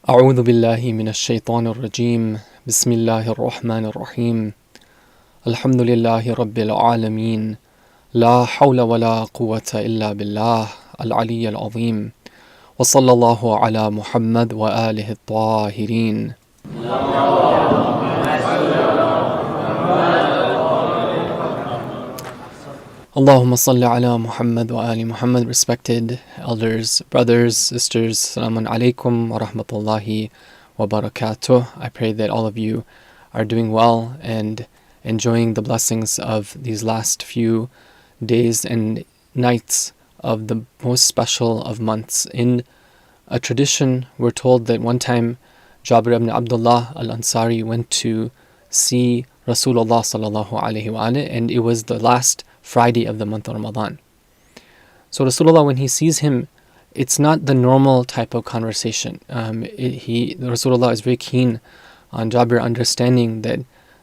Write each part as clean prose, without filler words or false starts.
أعوذ بالله من الشيطان الرجيم بسم الله الرحمن الرحيم الحمد لله رب العالمين لا حول ولا قوة إلا بالله العلي العظيم وصلى الله على محمد وآله الطاهرين. Allahumma salli ala Muhammad wa ali Muhammad. Respected elders, brothers, sisters, Assalamu alaikum wa rahmatullahi wa barakatuh. I pray that all of you are doing well and enjoying the blessings of these last few days and nights of the most special of months. In a tradition, we're told that one time Jabir ibn Abdullah al-Ansari went to see Rasulullah sallallahu alaihi wasallam, and it was the last Friday of the month of Ramadan. So Rasulullah, when he sees him, it's not the normal type of conversation. Rasulullah is very keen on Jabir understanding that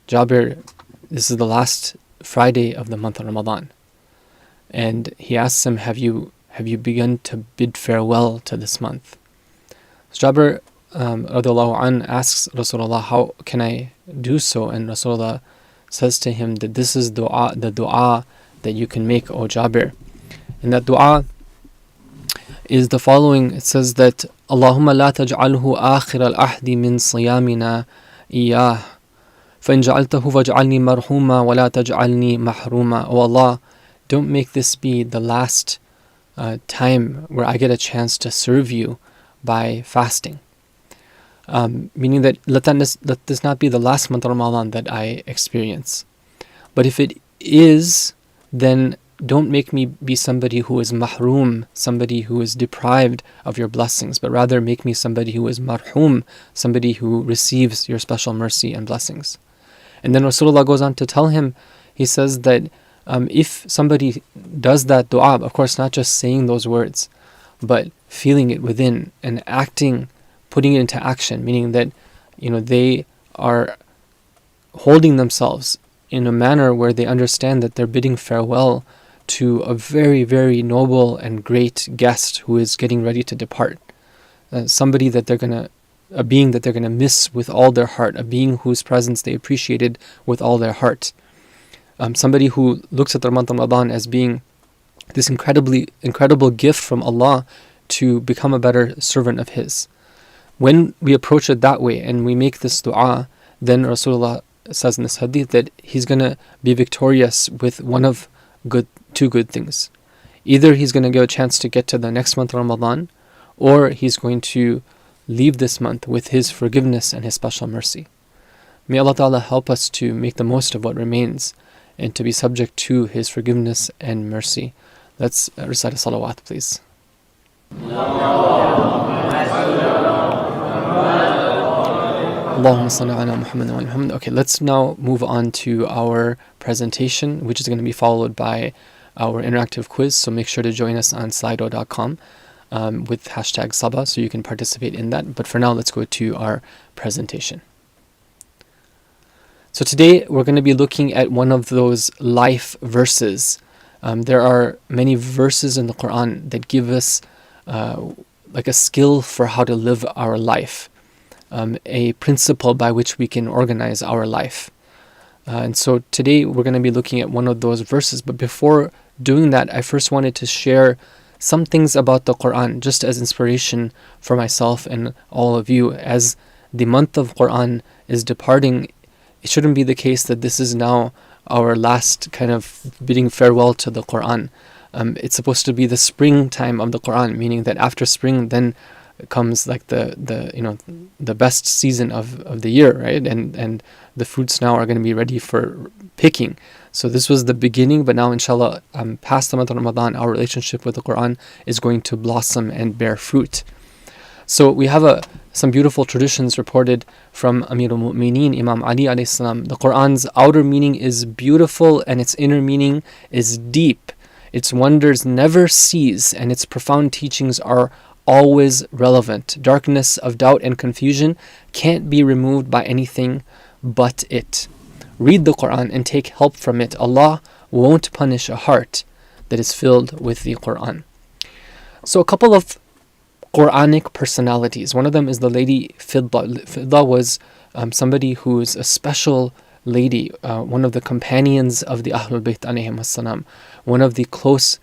Jabir, this is the last Friday of the month of Ramadan. And he asks him, have you begun to bid farewell to this month? So Jabir radiallahu an asks Rasulullah, how can I do so? And Rasulullah says to him that this is the dua that you can make, O Jabir. And that dua is the following. It says that Allahumma la taj'alhu akhir al-ahdi min siyamina iyah fa in ja'altahu faj'alni marhuma wa la taj'alni mahruma. O Allah, don't make this be the last time where I get a chance to serve you by fasting. Meaning that let this not be the last month of Ramadan that I experience. But if it is, then don't make me be somebody who is mahroom, somebody who is deprived of your blessings, but rather make me somebody who is marhum, somebody who receives your special mercy and blessings. And then Rasulullah goes on to tell him, he says that if somebody does that dua, of course not just saying those words, but feeling it within and acting, putting it into action, meaning that they are holding themselves in a manner where they understand that they're bidding farewell to a very, very noble and great guest who is getting ready to depart. Somebody that a being that they're going to miss with all their heart, a being whose presence they appreciated with all their heart. Somebody who looks at the month of Ramadan as being this incredible gift from Allah to become a better servant of His. When we approach it that way and we make this dua, then Rasulullah says in this hadith that he's going to be victorious with one of two good things. Either he's going to get a chance to get to the next month of Ramadan, or he's going to leave this month with his forgiveness and his special mercy. May Allah Ta'ala help us to make the most of what remains and to be subject to His forgiveness and mercy. Let's recite a salawat, please. Allahumma salli ala Muhammad wa ali Muhammad. Okay, let's now move on to our presentation, which is going to be followed by our interactive quiz. So make sure to join us on slido.com with hashtag Saba so you can participate in that. But for now, let's go to our presentation. So today we're going to be looking at one of those life verses. There are many verses in the Quran that give us like a skill for how to live our life. A principle by which we can organize our life. And so today we're going to be looking at one of those verses. But before doing that, I first wanted to share some things about the Quran, just as inspiration for myself and all of you. As the month of Quran is departing, it shouldn't be the case that this is now our last kind of bidding farewell to the Quran. It's supposed to be the springtime of the Quran, meaning that after spring then comes like the best season of the year, right? And the fruits now are going to be ready for picking. So this was the beginning, but now inshallah, past the month of Ramadan, our relationship with the Quran is going to blossom and bear fruit. So we have some beautiful traditions reported from Amir al-Mu'mineen, Imam Ali alayhi salam. The Quran's outer meaning is beautiful and its inner meaning is deep. Its wonders never cease and its profound teachings are always relevant. Darkness of doubt and confusion can't be removed by anything but it. Read the Quran and take help from it. Allah won't punish a heart that is filled with the Quran. So a couple of Quranic personalities. One of them is the lady Fidda. Fidda was somebody who's a special lady, one of the companions of the Ahlul Bayt alayhim as-salam, one of the close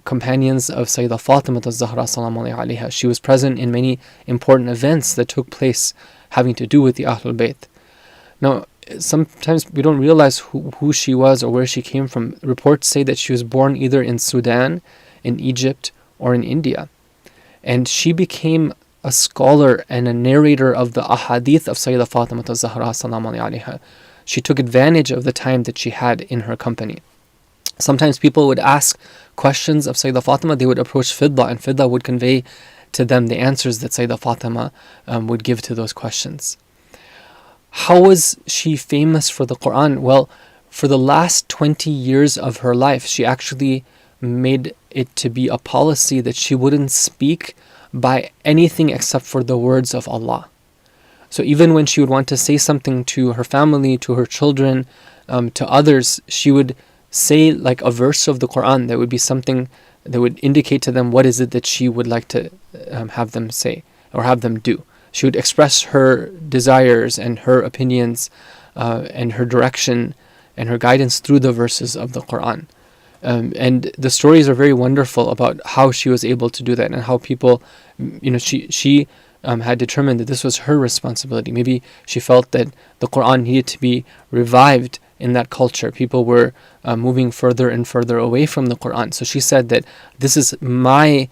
companions of Sayyidah Fatima az-Zahra salamu alayha. She was present in many important events that took place having to do with the Ahlul Bayt. Now, sometimes we don't realize who she was or where she came from. Reports say that she was born either in Sudan, in Egypt, or in India. And she became a scholar and a narrator of the ahadith of Sayyidah Fatima az-Zahra salamu alayha. She took advantage of the time that she had in her company. Sometimes people would ask questions of Sayyidah Fatima, they would approach Fidda, and Fidda would convey to them the answers that Sayyidah Fatima would give to those questions. How was she famous for the Quran? Well, for the last 20 years of her life, she actually made it to be a policy that she wouldn't speak by anything except for the words of Allah. So even when she would want to say something to her family, to her children, to others, she would say like a verse of the Quran that would be something that would indicate to them what is it that she would like to have them say or have them do. She would express her desires and her opinions and her direction and her guidance through the verses of the Quran. And the stories are very wonderful about how she was able to do that and how people, she had determined that this was her responsibility. Maybe she felt that the Quran needed to be revived in that culture. People were moving further and further away from the Quran. So she said that this is my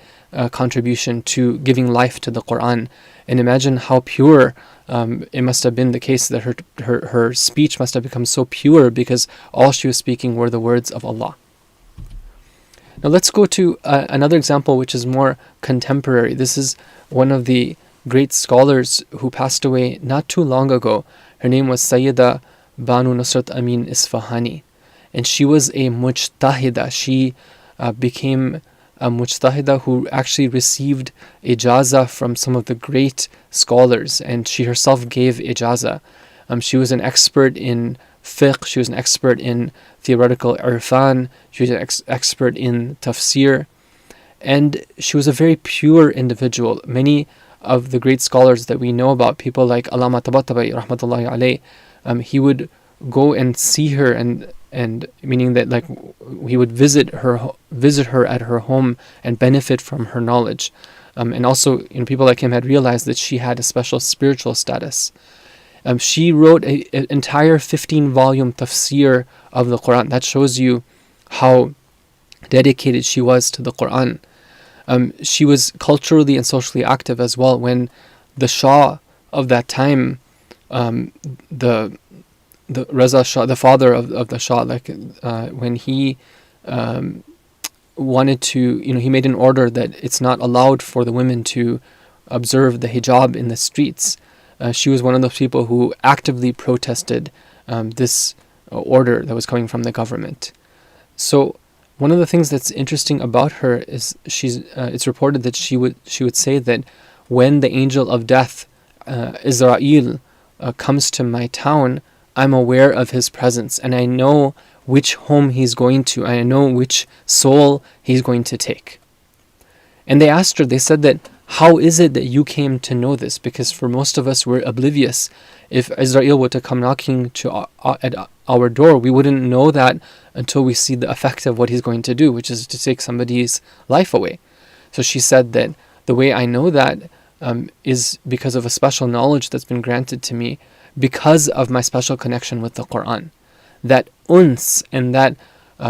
contribution to giving life to the Quran. And imagine how pure it must have been the case that her speech must have become so pure because all she was speaking were the words of Allah. Now let's go to another example which is more contemporary. This is one of the great scholars who passed away not too long ago. Her name was Sayyidah Banu Nusrat Amin Isfahani, and she was a mujtahida. She became a mujtahida who actually received ijazah from some of the great scholars, and she herself gave ijazah. She was an expert in fiqh, she was an expert in theoretical irfan, she was an expert in tafsir, and she was a very pure individual. Many of the great scholars that we know about, people like Allama Tabatabai rahmatullahi alayh, he would go and see her, and meaning that like he would visit her at her home and benefit from her knowledge. And also, people like him had realized that she had a special spiritual status. She wrote an entire 15-volume tafsir of the Quran. That shows you how dedicated she was to the Quran. She was culturally and socially active as well. When the Shah of that time, the Reza Shah, the father of the Shah, when he wanted to, he made an order that it's not allowed for the women to observe the hijab in the streets. She was one of those people who actively protested this order that was coming from the government. So one of the things that's interesting about her is it's reported that she would say that when the angel of death, Israel, comes to my town, I'm aware of his presence and I know which home he's going to. I know which soul he's going to take. And they asked her, they said that, how is it that you came to know this? Because for most of us, we're oblivious. If Israel were to come knocking at our door, we wouldn't know that until we see the effect of what he's going to do, which is to take somebody's life away. So she said that the way I know that is because of a special knowledge that's been granted to me because of my special connection with the Quran. That uns and that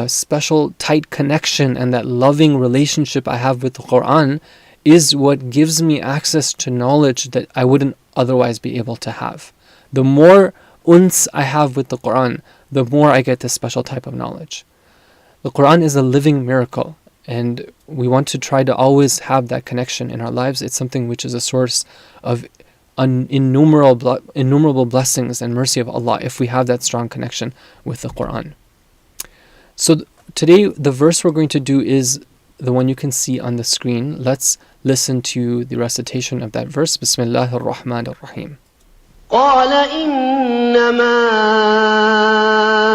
special tight connection and that loving relationship I have with the Quran is what gives me access to knowledge that I wouldn't otherwise be able to have. The more uns I have with the Quran, the more I get this special type of knowledge. The Quran is a living miracle, and we want to try to always have that connection in our lives. It's something which is a source of innumerable blessings and mercy of Allah if we have that strong connection with the Quran. So today the verse we're going to do is the one you can see on the screen. Let's listen to the recitation of that verse. Bismillah ar-Rahman ar-Rahim. قال إنما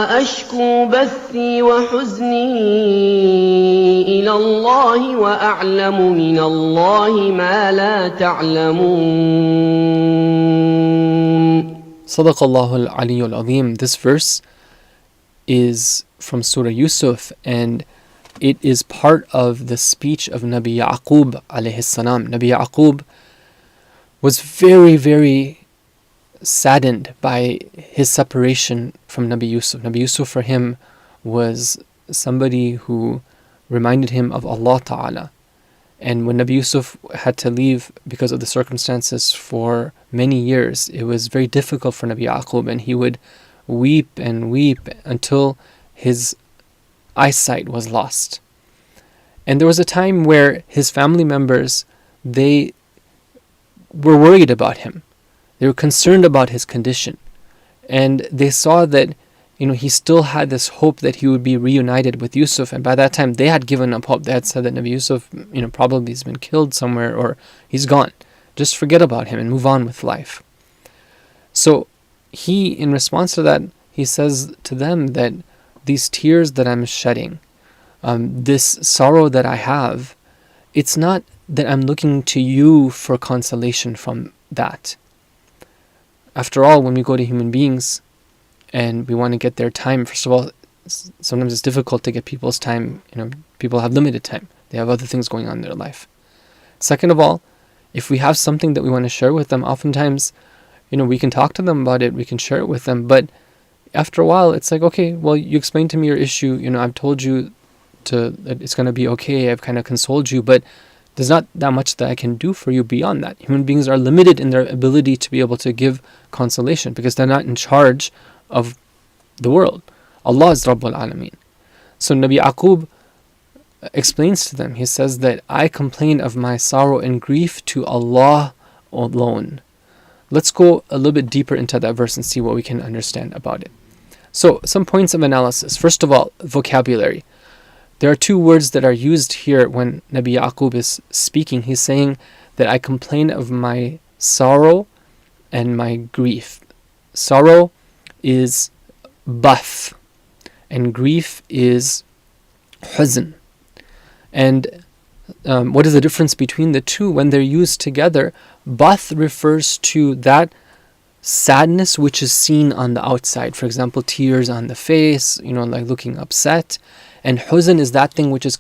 أشكو بثي وحزني إلى الله وأعلم من الله ما لا تعلمون. Sadaqallahu al-Aliyyul Azim. This verse is from Surah Yusuf, and it is part of the speech of Nabi Yaqub alayhi salam. Nabi Yaqub was very, very saddened by his separation from Nabi Yusuf. Nabi Yusuf for him was somebody who reminded him of Allah Ta'ala. And when Nabi Yusuf had to leave because of the circumstances for many years, it was very difficult for Nabi Yaqub, and he would weep and weep until his eyesight was lost. And there was a time where his family members, they were worried about him. They were concerned about his condition. And they saw that, he still had this hope that he would be reunited with Yusuf. And by that time, they had given up hope. They had said that Nabi Yusuf, probably has been killed somewhere or he's gone. Just forget about him and move on with life. So he, in response to that, he says to them that these tears that I'm shedding, this sorrow that I have, it's not that I'm looking to you for consolation from that. After all, when we go to human beings and we want to get their time, first of all, sometimes it's difficult to get people's time. People have limited time. They have other things going on in their life. Second of all, if we have something that we want to share with them, oftentimes, we can talk to them about it, we can share it with them, but after a while, it's like, okay, well, you explained to me your issue, I've told you that it's going to be okay, I've kind of consoled you, but there's not that much that I can do for you beyond that. Human beings are limited in their ability to be able to give consolation because they're not in charge of the world. Allah is Rabbul Alameen. So Nabi Yaqub explains to them, he says that I complain of my sorrow and grief to Allah alone. Let's go a little bit deeper into that verse and see what we can understand about it. So some points of analysis. First of all, vocabulary. There are two words that are used here when Nabi Yaqub is speaking. He's saying that I complain of my sorrow and my grief. Sorrow is bath and grief is huzn. And what is the difference between the two? When they're used together, bath refers to that sadness which is seen on the outside. For example, tears on the face, like looking upset. And huzn is that thing which is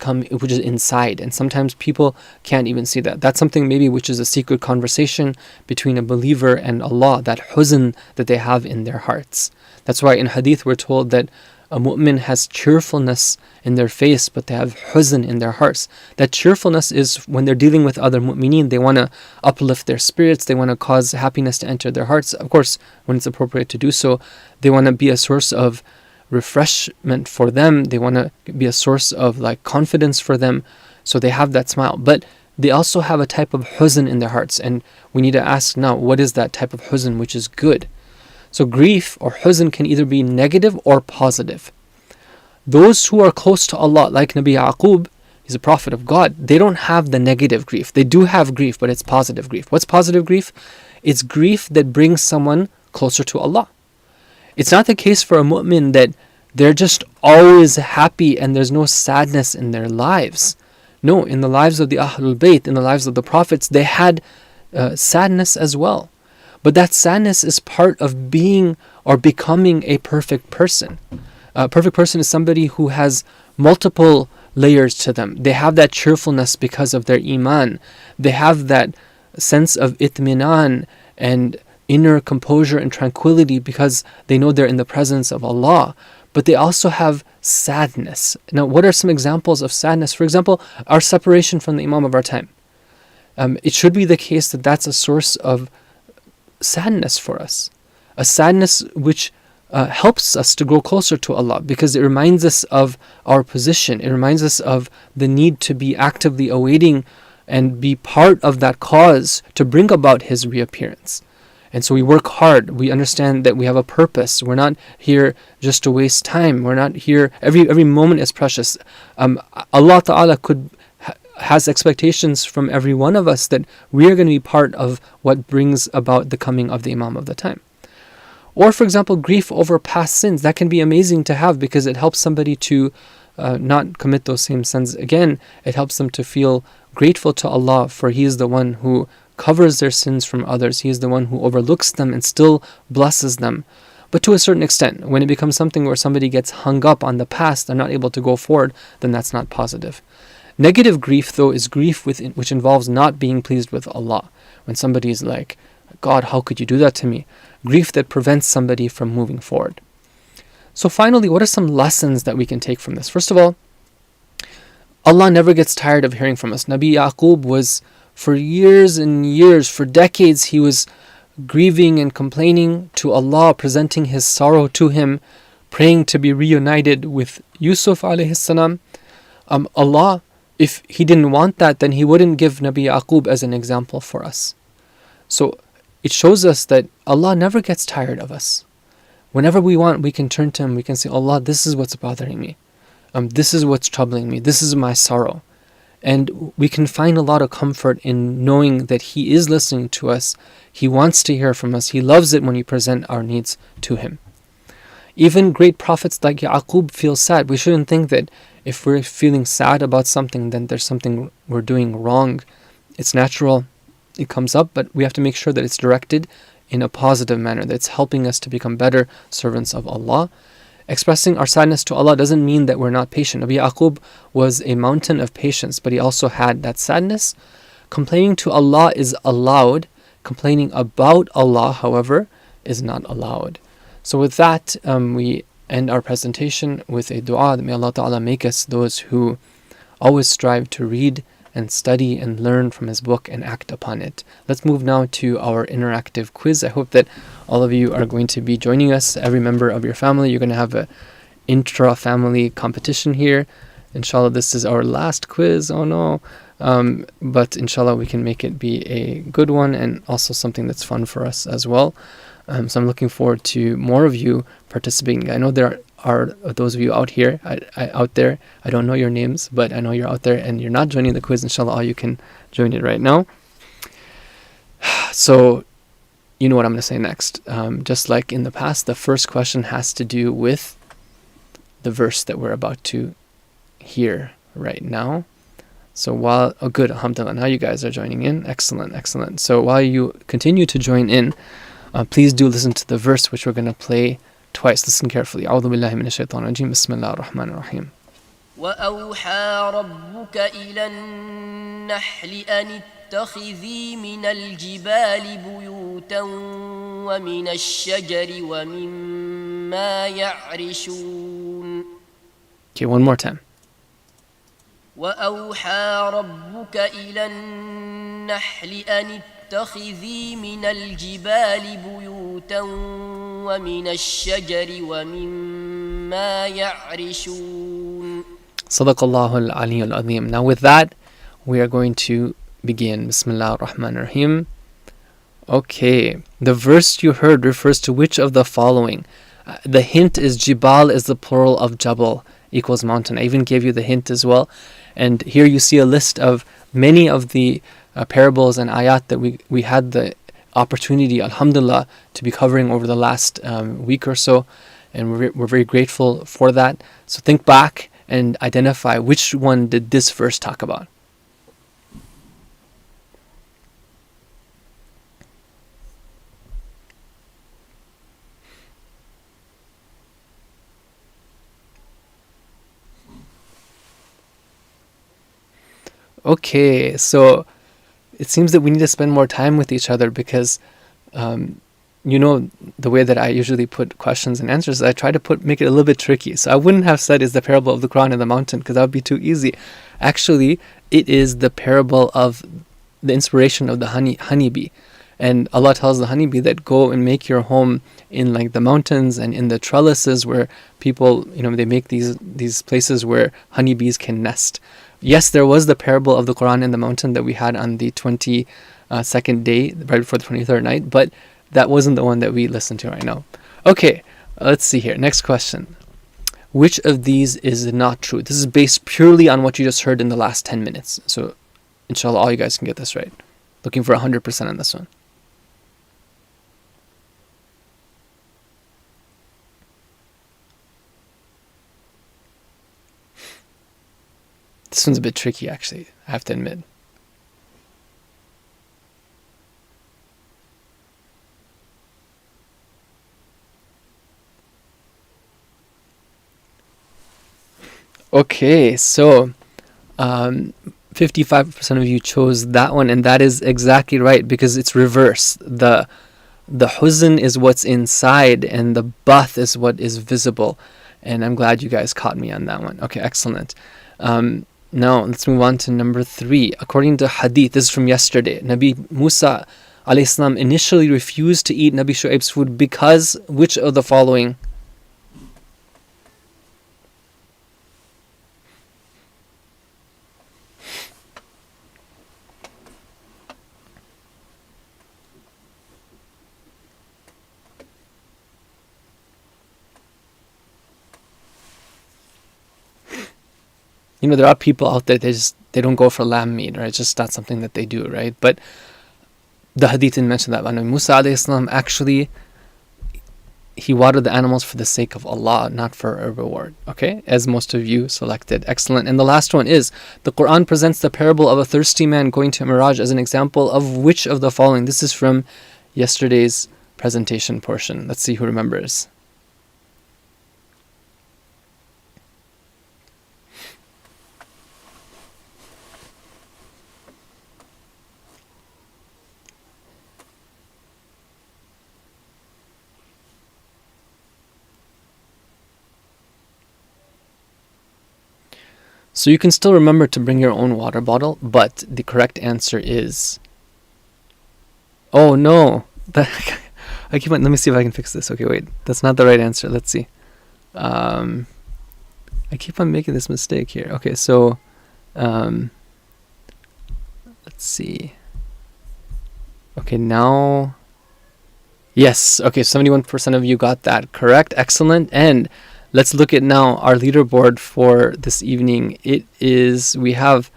inside, and sometimes people can't even see that. That's something maybe which is a secret conversation between a believer and Allah, that huzn that they have in their hearts. That's why in hadith we're told that a mu'min has cheerfulness in their face, but they have huzn in their hearts. That cheerfulness is when they're dealing with other mu'mineen, they want to uplift their spirits, they want to cause happiness to enter their hearts. Of course, when it's appropriate to do so, they want to be a source of refreshment for them, they want to be a source of confidence for them, so they have that smile. But they also have a type of huzn in their hearts, and we need to ask now, what is that type of huzn which is good? So grief or huzn can either be negative or positive. Those who are close to Allah, like Nabi Yaqub, he's a prophet of God, they don't have the negative grief. They do have grief, but it's positive grief. What's positive grief? It's grief that brings someone closer to Allah. It's not the case for a mu'min that they're just always happy and there's no sadness in their lives. No, in the lives of the Ahlul Bayt, in the lives of the prophets, they had sadness as well. But that sadness is part of being or becoming a perfect person. A perfect person is somebody who has multiple layers to them. They have that cheerfulness because of their iman. They have that sense of itminan and inner composure and tranquility because they know they're in the presence of Allah. But they also have sadness. Now, what are some examples of sadness? For example, our separation from the Imam of our time. It should be the case that that's a source of sadness for us. A sadness which helps us to grow closer to Allah because it reminds us of our position. It reminds us of the need to be actively awaiting and be part of that cause to bring about His reappearance. And so we work hard. We understand that we have a purpose. We're not here just to waste time. We're not here. Every moment is precious. Allah Ta'ala has expectations from every one of us that we are going to be part of what brings about the coming of the Imam of the time. Or, for example, grief over past sins. That can be amazing to have because it helps somebody to not commit those same sins again. It helps them to feel grateful to Allah, for He is the one who covers their sins from others. He is the one who overlooks them and still blesses them. But to a certain extent, when it becomes something where somebody gets hung up on the past and not able to go forward, then that's not positive. Negative grief, though, is grief which involves not being pleased with Allah. When somebody is like, God, how could you do that to me? Grief that prevents somebody from moving forward. So finally, what are some lessons that we can take from this? First of all, Allah never gets tired of hearing from us. Nabi Yaqub was, for years and years, for decades, he was grieving and complaining to Allah, presenting his sorrow to Him, praying to be reunited with Yusuf alayhi salam. Allah, if He didn't want that, then He wouldn't give Nabi Yaqub as an example for us. So it shows us that Allah never gets tired of us. Whenever we want, we can turn to Him. We can say, Allah, this is what's bothering me. This is what's troubling me. This is my sorrow. And we can find a lot of comfort in knowing that He is listening to us. He wants to hear from us. He loves it when we present our needs to Him. Even great prophets like Yaqub feel sad. We shouldn't think that if we're feeling sad about something, then there's something we're doing wrong. It's natural. It comes up, but we have to make sure that it's directed in a positive manner, that it's helping us to become better servants of Allah. Expressing our sadness to Allah doesn't mean that we're not patient. Nabi Yaqub was a mountain of patience, but he also had that sadness. Complaining to Allah is allowed. Complaining about Allah, however, is not allowed. So with that, we end our presentation with a dua that may Allah Ta'ala make us those who always strive to read and study and learn from His book and act upon it. Let's move now to our interactive quiz. I hope that all of you are going to be joining us. Every member of your family, you're going to have an intra-family competition here. Inshallah, this is our last quiz. Oh no. But inshallah, we can make it be a good one and also something that's fun for us as well. So I'm looking forward to more of you participating. I know there are those of you out here, out there. I don't know your names, but I know you're out there and you're not joining the quiz. Inshallah, you can join it right now. So, you know what I'm going to say next. Just like in the past, the first question has to do with the verse that we're about to hear right now. So good, alhamdulillah, now you guys are joining in. Excellent, excellent. So while you continue to join in, please do listen to the verse which we're going to play twice. Listen carefully. أعوذ بالله من الشيطان الرجيم. بسم الله الرحمن الرحيم. وأوحى ربك إلى النحل أن اتخذي من الجبال بيوتا ومن الشجر ومما يعرشون. Okay, one more time. وأوحى ربك إلى النحل أن اتخذي من الجبال بيوتا ومن الشجر ومما يعرشون. صدق الله العلي العظيم. Now with that, we are going to begin. Bismillah ar-Rahman ar-Rahim. Okay, the verse you heard refers to which of the following? The hint is Jibal is the plural of Jabal, equals mountain. I even gave you the hint as well. And here you see a list of many of the parables and ayat that we had the opportunity, alhamdulillah, to be covering over the last week or so. And we're very grateful for that. So think back and identify which one did this verse talk about. Okay, so it seems that we need to spend more time with each other because, you know, the way that I usually put questions and answers, I try to make it a little bit tricky. So I wouldn't have said is the parable of the Quran and the mountain because that would be too easy. Actually, it is the parable of the inspiration of the honeybee. And Allah tells the honeybee that go and make your home in like the mountains and in the trellises where people, you know, they make these places where honeybees can nest. Yes, there was the parable of the Quran and the mountain that we had on the 22nd day, right before the 23rd night, but that wasn't the one that we listened to right now. Okay, let's see here. Next question. Which of these is not true? This is based purely on what you just heard in the last 10 minutes. So, inshallah, all you guys can get this right. Looking for 100% on this one. This one's a bit tricky, actually, I have to admit. Okay, so 55% of you chose that one, and that is exactly right, because it's reverse. The huzn is what's inside, and the bath is what is visible. And I'm glad you guys caught me on that one. Okay, excellent. Now, let's move on to number 3. According to hadith, this is from yesterday, Nabi Musa alayhi salam initially refused to eat Nabi Shuayb's food because which of the following? You know, there are people out there, they don't go for lamb meat, right? It's just not something that they do, right? But the hadith didn't mention that. Nabi Musa alayhi salam actually, he watered the animals for the sake of Allah, not for a reward. Okay? As most of you selected. Excellent. And the last one is, the Quran presents the parable of a thirsty man going to a mirage as an example of which of the following? This is from yesterday's presentation portion. Let's see who remembers. So you can still remember to bring your own water bottle, but the correct answer is... Oh no! I keep on... Let me see if I can fix this. Okay, wait. That's not the right answer. Let's see. I keep on making this mistake here. Okay, so... let's see. Okay, now... Yes, okay, 71% of you got that correct. Excellent. And... let's look at now our leaderboard for this evening. It is, we have,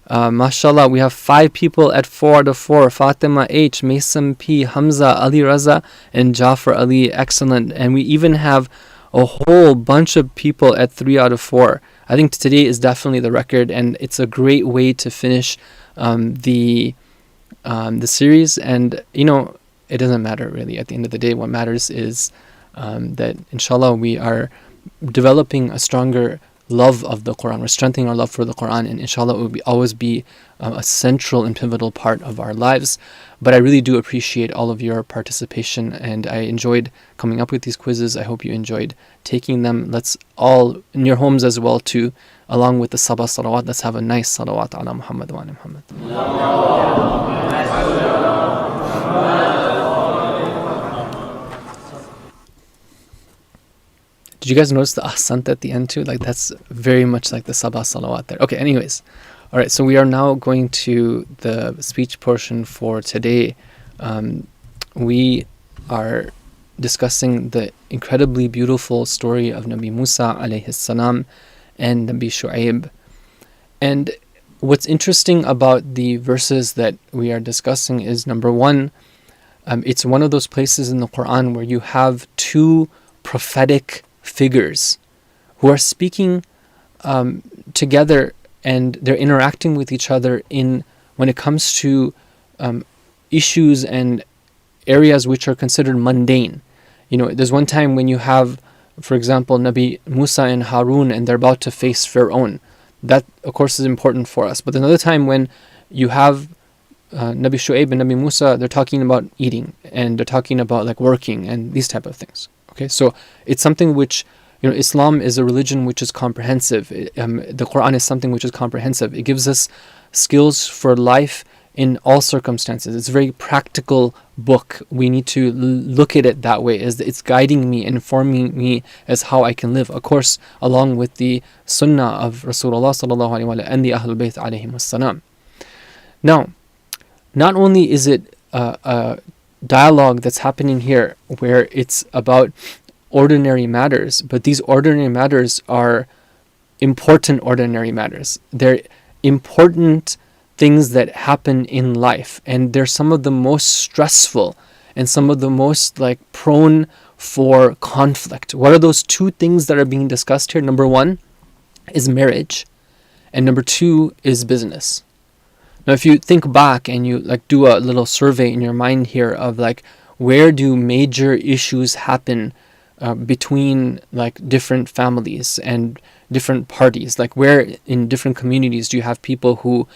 mashallah, we have 5 people at 4 out of 4. Fatima H, Mason P, Hamza, Ali Raza, and Jafar Ali. Excellent. And we even have a whole bunch of people at 3 out of 4. I think today is definitely the record, and it's a great way to finish the series. And, you know, it doesn't matter really. At the end of the day, what matters is that, inshallah, we are developing a stronger love of the Quran. We're strengthening our love for the Quran, and inshallah it will always be a central and pivotal part of our lives. But I really do appreciate all of your participation, and I enjoyed coming up with these quizzes. I hope you enjoyed taking them. Let's all, in your homes as well too, along with the Saba salawat, let's have a nice salawat ala Muhammad wa ala Muhammad. Did you guys notice the ahsant at the end too? Like, that's very much like the Saba salawat there. Okay, anyways. All right, so we are now going to the speech portion for today. We are discussing the incredibly beautiful story of Nabi Musa alayhi salam and Nabi Shuayb. And what's interesting about the verses that we are discussing is, number one, it's one of those places in the Quran where you have 2 prophetic figures who are speaking together, and they're interacting with each other in when it comes to issues and areas which are considered mundane. You know, there's one time when you have, for example, Nabi Musa and Harun, and they're about to face Fir'aun. That, of course, is important for us. But another time when you have Nabi Shuayb and Nabi Musa, they're talking about eating, and they're talking about like working and these type of things. Okay, so it's something which, you know, Islam is a religion which is comprehensive. The Quran is something which is comprehensive. It gives us skills for life in all circumstances. It's a very practical book. We need to look at it that way, as it's guiding me, informing me as how I can live. Of course, along with the sunnah of Rasulullah sallallahu alaihi wasallam and the Ahlul Bayt alayhim wassalam. Now, not only is it a dialogue that's happening here where it's about ordinary matters, but these ordinary matters are important ordinary matters. They're important things that happen in life, and they're some of the most stressful and some of the most like prone for conflict. What are those 2 things that are being discussed here? Number 1 is marriage, and number 2 is business. Now, if you think back and you like do a little survey in your mind here of like, where do major issues happen between like different families and different parties? Like, where in different communities do you have people who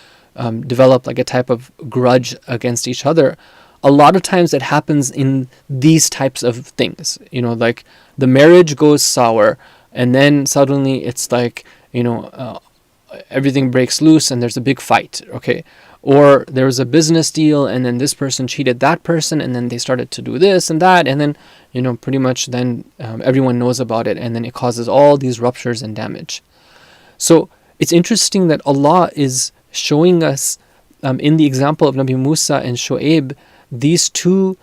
develop like a type of grudge against each other? A lot of times it happens in these types of things. Like the marriage goes sour, and then suddenly it's like, everything breaks loose and there's a big fight, okay? Or there was a business deal and then this person cheated that person and then they started to do this and that, and then, pretty much then everyone knows about it, and then it causes all these ruptures and damage. So it's interesting that Allah is showing us in the example of Nabi Musa and Shuayb, these two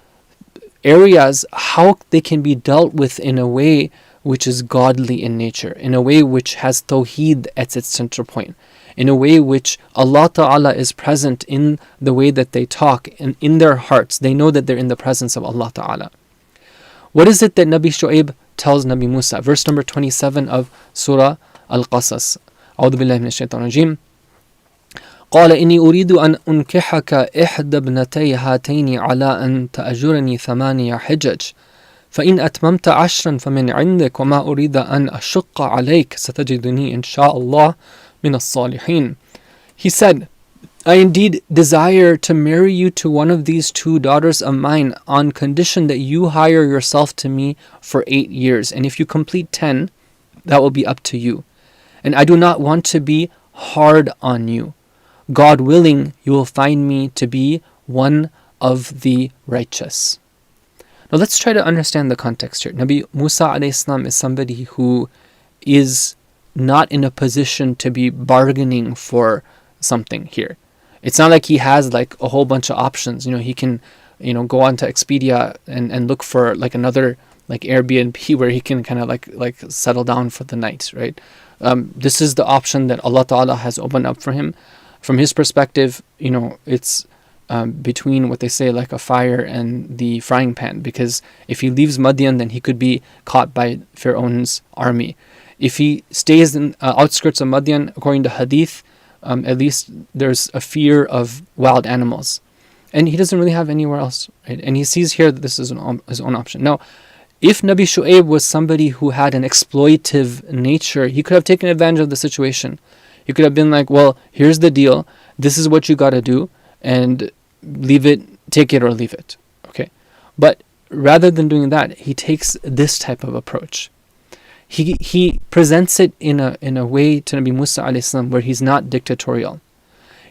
areas, how they can be dealt with in a way which is godly in nature, in a way which has Tawheed at its center point, in a way which Allah Ta'ala is present in the way that they talk, and in their hearts they know that they're in the presence of Allah Ta'ala. What is it that Nabi Shuayb tells Nabi Musa? Verse number 27 of Surah Al-Qasas. أعوذ بالله من الشيطان الرجيم. قال إني أريد أن أنكحك إحدى ابنتي هاتين على أن تأجرني 8 حجج فإن أتممت 10 فمن عندك وما أريد أن أشق عليك ستجدني إن شاء الله من الصالحين. He said, I indeed desire to marry you to one of these 2 daughters of mine on condition that you hire yourself to me for 8 years, and if you complete 10, that will be up to you. And I do not want to be hard on you. God willing, you will find me to be one of the righteous. Now let's try to understand the context here. Nabi Musa a.s. is somebody who is not in a position to be bargaining for something here. It's not like he has like a whole bunch of options. He can, go onto Expedia and look for like another like Airbnb where he can kind of like settle down for the night, right? This is the option that Allah Ta'ala has opened up for him. From his perspective, it's between what they say like a fire and the frying pan, because if he leaves Madian, then he could be caught by Pharaoh's army. If he stays in outskirts of Madian, according to Hadith, at least there's a fear of wild animals, and he doesn't really have anywhere else, right? And he sees here that this is his own option. Now, if Nabi Shuayb was somebody who had an exploitive nature, he could have taken advantage of the situation. He could have been like, well, here's the deal. This is what you got to do, and leave it, take it or leave it. Okay. But rather than doing that, he takes this type of approach. He presents it in a way to Nabi Musa a.s. where he's not dictatorial.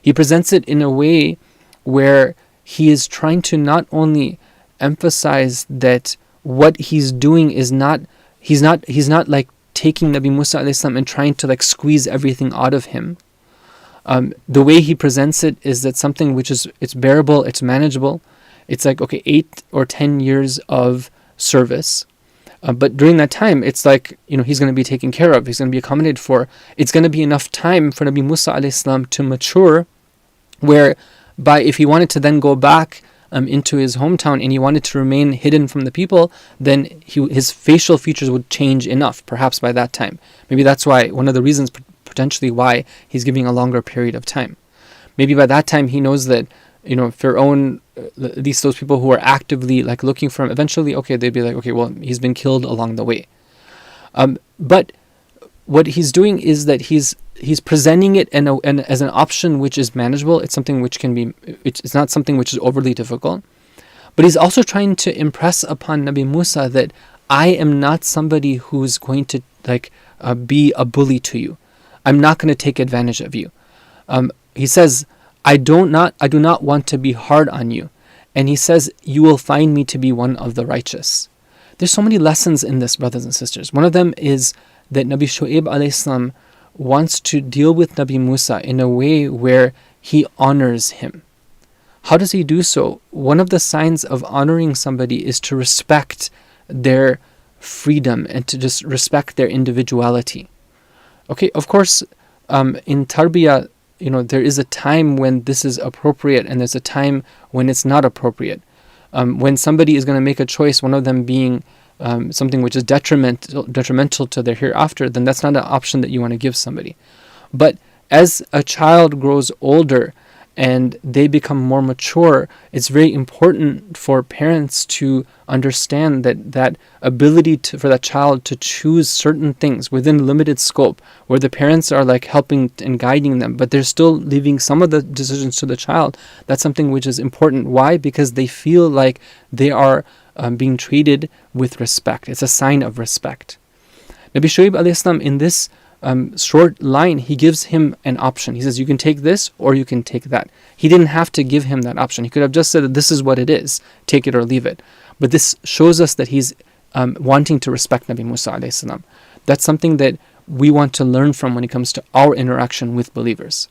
He presents it in a way where he is trying to not only emphasize that what he's doing is not, he's not like taking Nabi Musa a.s. and trying to like squeeze everything out of him. The way he presents it is that something which is, it's bearable, it's manageable. It's like, okay, 8 or 10 years of service. But during that time, it's like, he's going to be taken care of. He's going to be accommodated for. It's going to be enough time for Nabi Musa a.s. to mature, where if he wanted to then go back into his hometown and he wanted to remain hidden from the people, then his facial features would change enough, perhaps by that time. Maybe that's why, one of the reasons potentially why he's giving a longer period of time. Maybe by that time he knows that, Pharaoh, at least those people who are actively like looking for him, eventually, okay, they'd be like, okay, well, he's been killed along the way. But what he's doing is that he's presenting it as an option which is manageable. It's something which can be, it's not something which is overly difficult. But he's also trying to impress upon Nabi Musa that I am not somebody who's going to be a bully to you. I'm not going to take advantage of you. He says, I do not want to be hard on you. And he says, you will find me to be one of the righteous. There's so many lessons in this, brothers and sisters. One of them is that Nabi Shuayb a.s. wants to deal with Nabi Musa in a way where he honors him. How does he do so? One of the signs of honoring somebody is to respect their freedom and to just respect their individuality. Okay, of course, in tarbiyah, there is a time when this is appropriate and there's a time when it's not appropriate. When somebody is going to make a choice, one of them being something which is detrimental to their hereafter, then that's not an option that you want to give somebody. But as a child grows older and they become more mature, it's very important for parents to understand that ability for that child to choose certain things within limited scope, where the parents are like helping and guiding them, but they're still leaving some of the decisions to the child. That's something which is important. Why? Because they feel like they are being treated with respect. It's a sign of respect. Nabi Shuayb alayhi salam, in this short line, he gives him an option. He says, you can take this or you can take that. He didn't have to give him that option. He could have just said, this is what it is, take it or leave it. But this shows us that he's wanting to respect Nabi Musa alayhi salam. That's something that we want to learn from when it comes to our interaction with believers.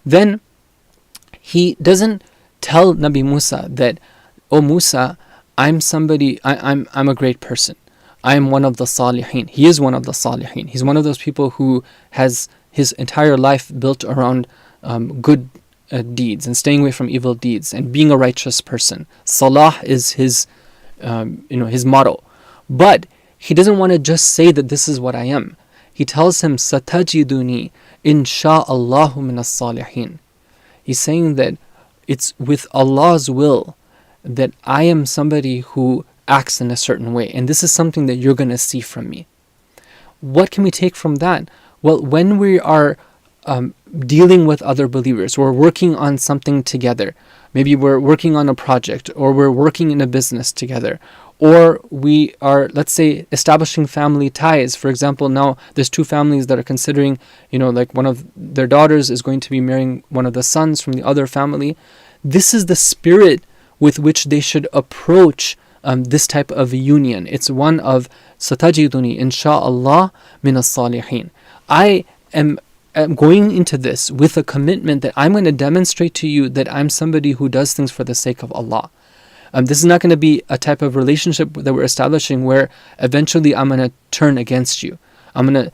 Then he doesn't tell Nabi Musa that, oh Musa, I'm somebody, I'm a great person. I am one of the Salihin. He is one of the Salihin. He's one of those people who has his entire life built around good deeds and staying away from evil deeds and being a righteous person. Salah is his motto. But he doesn't want to just say that this is what I am. He tells him, Satajiduni insha'Allahu minas salihin. He's saying that it's with Allah's will that I am somebody who acts in a certain way, and this is something that you're going to see from me. What can we take from that? Well, when we are dealing with other believers, we're working on something together. Maybe we're working on a project, or we're working in a business together, or we are, let's say, establishing family ties. For example, now there's two families that are considering, like one of their daughters is going to be marrying one of the sons from the other family. This is the spirit with which they should approach this type of union. It's one of Satajiduni insha'Allah minas salihin. I am going into this with a commitment that I'm going to demonstrate to you that I'm somebody who does things for the sake of Allah. This is not going to be a type of relationship that we're establishing where eventually I'm going to turn against you. I'm going to,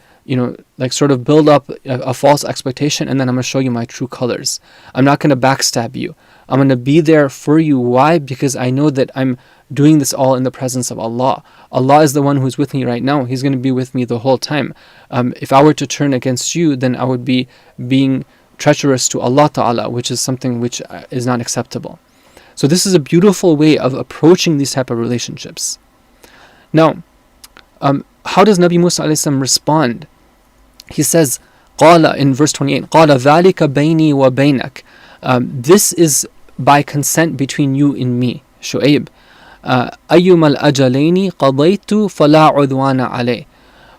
sort of build up a false expectation, and then I'm going to show you my true colors. I'm not going to backstab you. I'm going to be there for you. Why? Because I know that I'm doing this all in the presence of Allah. Allah is the one who's with me right now. He's going to be with me the whole time. If I were to turn against you, then I would be being treacherous to Allah Ta'ala, which is something which is not acceptable. So this is a beautiful way of approaching these type of relationships. Now, how does Nabi Musa alayhi salam respond? He says, قال in verse 28, قال ذلك بيني وبينك. This is by consent between you and me, Shuayb. أيما الأجلين قضيت فلا عدوان عليه.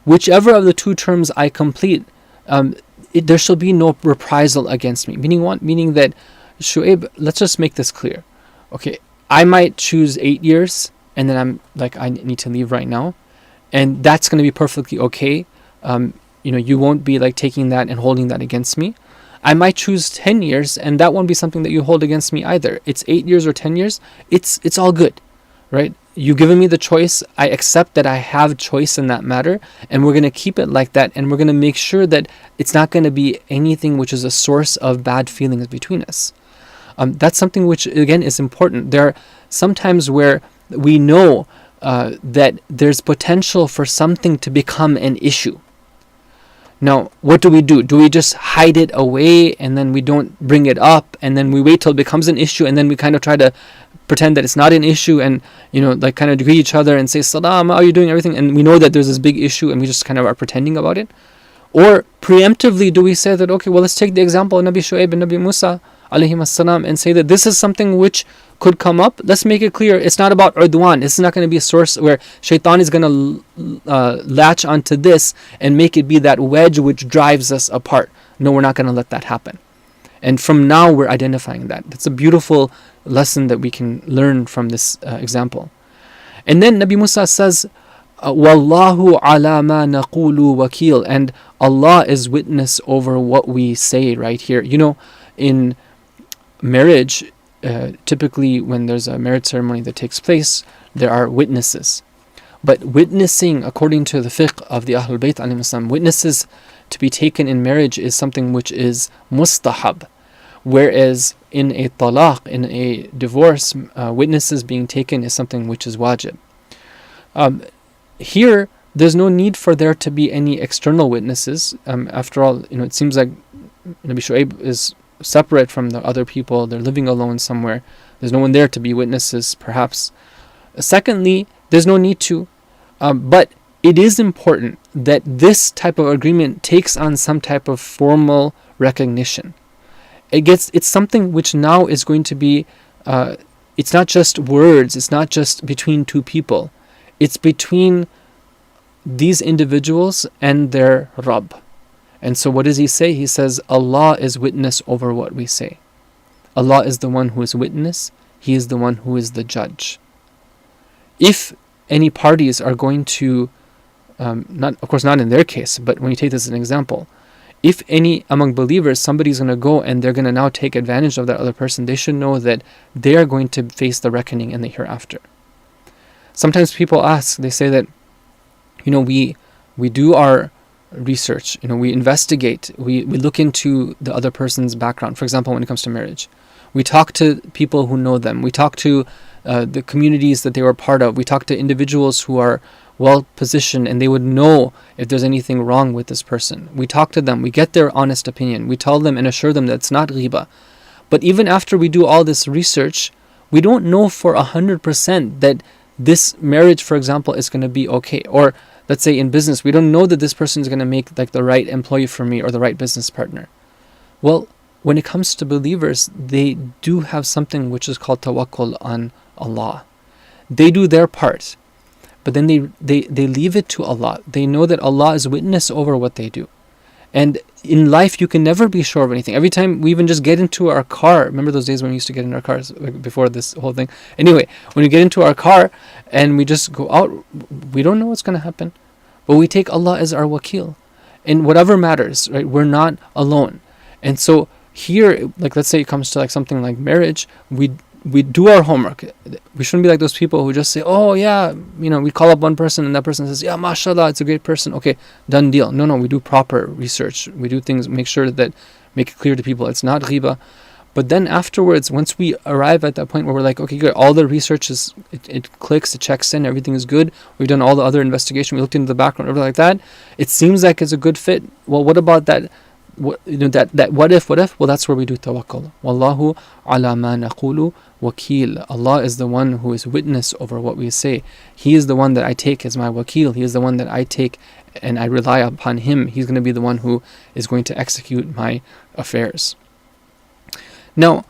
Whichever of the two terms I complete, there shall be no reprisal against me. Meaning that, Shuayb, let's just make this clear. Okay, I might choose 8 years, and then I'm like, I need to leave right now, and that's going to be perfectly okay. You won't be like taking that and holding that against me. I might choose 10 years, and that won't be something that you hold against me either. It's 8 years or 10 years. It's all good, right? You've given me the choice. I accept that I have choice in that matter, and we're going to keep it like that, and we're going to make sure that it's not going to be anything which is a source of bad feelings between us. That's something which, again, is important. There are some times where we know that there's potential for something to become an issue. Now, what do? Do we just hide it away and then we don't bring it up, and then we wait till it becomes an issue, and then we kind of try to pretend that it's not an issue, and kind of greet each other and say, Salam, how are you doing, everything, and we know that there's this big issue and we just kind of are pretending about it? Or preemptively do we say that, okay, well, let's take the example of Nabi Shuayb and Nabi Musa alayhim as-salam and say that this is something which could come up. Let's make it clear, it's not about udwan. It's not going to be a source where shaitan is going to latch onto this and make it be that wedge which drives us apart. No, we're not going to let that happen. And from now we're identifying that. That's a beautiful lesson that we can learn from this example. And then Nabi Musa says, Wallahu ala ma naqulu wakil, and Allah is witness over what we say right here. In marriage, typically when there's a marriage ceremony that takes place, there are witnesses. But witnessing, according to the fiqh of the Ahlul Bayt alayhim salam, witnesses to be taken in marriage is something which is mustahab. Whereas in a talaq, in a divorce, witnesses being taken is something which is wajib. Here, there's no need for there to be any external witnesses. After all, it seems like Nabi Shuayb is separate from the other people. They're living alone somewhere. There's no one there to be witnesses, perhaps. Secondly, there's no need to. But it is important that this type of agreement takes on some type of formal recognition. It's something which now is going to be, it's not just words, it's not just between two people. It's between these individuals and their Rabb. And so what does he say? He says, Allah is witness over what we say. Allah is the one who is witness. He is the one who is the judge. If any parties are going to, of course not in their case, but when you take this as an example, if any among believers, somebody's going to go and they're going to now take advantage of that other person, they should know that they are going to face the reckoning in the hereafter. Sometimes people ask, they say that, we do our research, we investigate, we look into the other person's background. For example, when it comes to marriage, we talk to people who know them, we talk to the communities that they were part of, we talk to individuals who are well positioned and they would know if there's anything wrong with this person. We talk to them, we get their honest opinion, we tell them and assure them that it's not ghiba. But even after we do all this research, we don't know for 100% that this marriage, for example, is going to be okay. Or let's say in business, we don't know that this person is going to make like the right employee for me or the right business partner. Well, when it comes to believers, they do have something which is called tawakkul on Allah. They do their part, but then they leave it to Allah. They know that Allah is witness over what they do. And in life, you can never be sure of anything. Every time we even just get into our car, remember those days when we used to get in our cars before this whole thing? Anyway, when we get into our car and we just go out, we don't know what's going to happen. But we take Allah as our wakil. In whatever matters, right? We're not alone. And so here, like let's say it comes to like something like marriage, we do our homework. We shouldn't be like those people who just say, oh yeah, we call up one person and that person says, yeah, mashallah, it's a great person. Okay, done deal. No, we do proper research. We do things, make it clear to people it's not ghiba. But then afterwards, once we arrive at that point where we're like, okay, good, all the research it clicks, it checks in, everything is good. We've done all the other investigation. We looked into the background, everything like that. It seems like it's a good fit. Well, what about that? What if? Well, that's where we do tawakkul. Wallahu ala ma naqulu wakil. Allah is the one who is witness over what we say. He is the one that I take as my wakil. He is the one that I take and I rely upon Him. He's going to be the one who is going to execute my affairs. Now,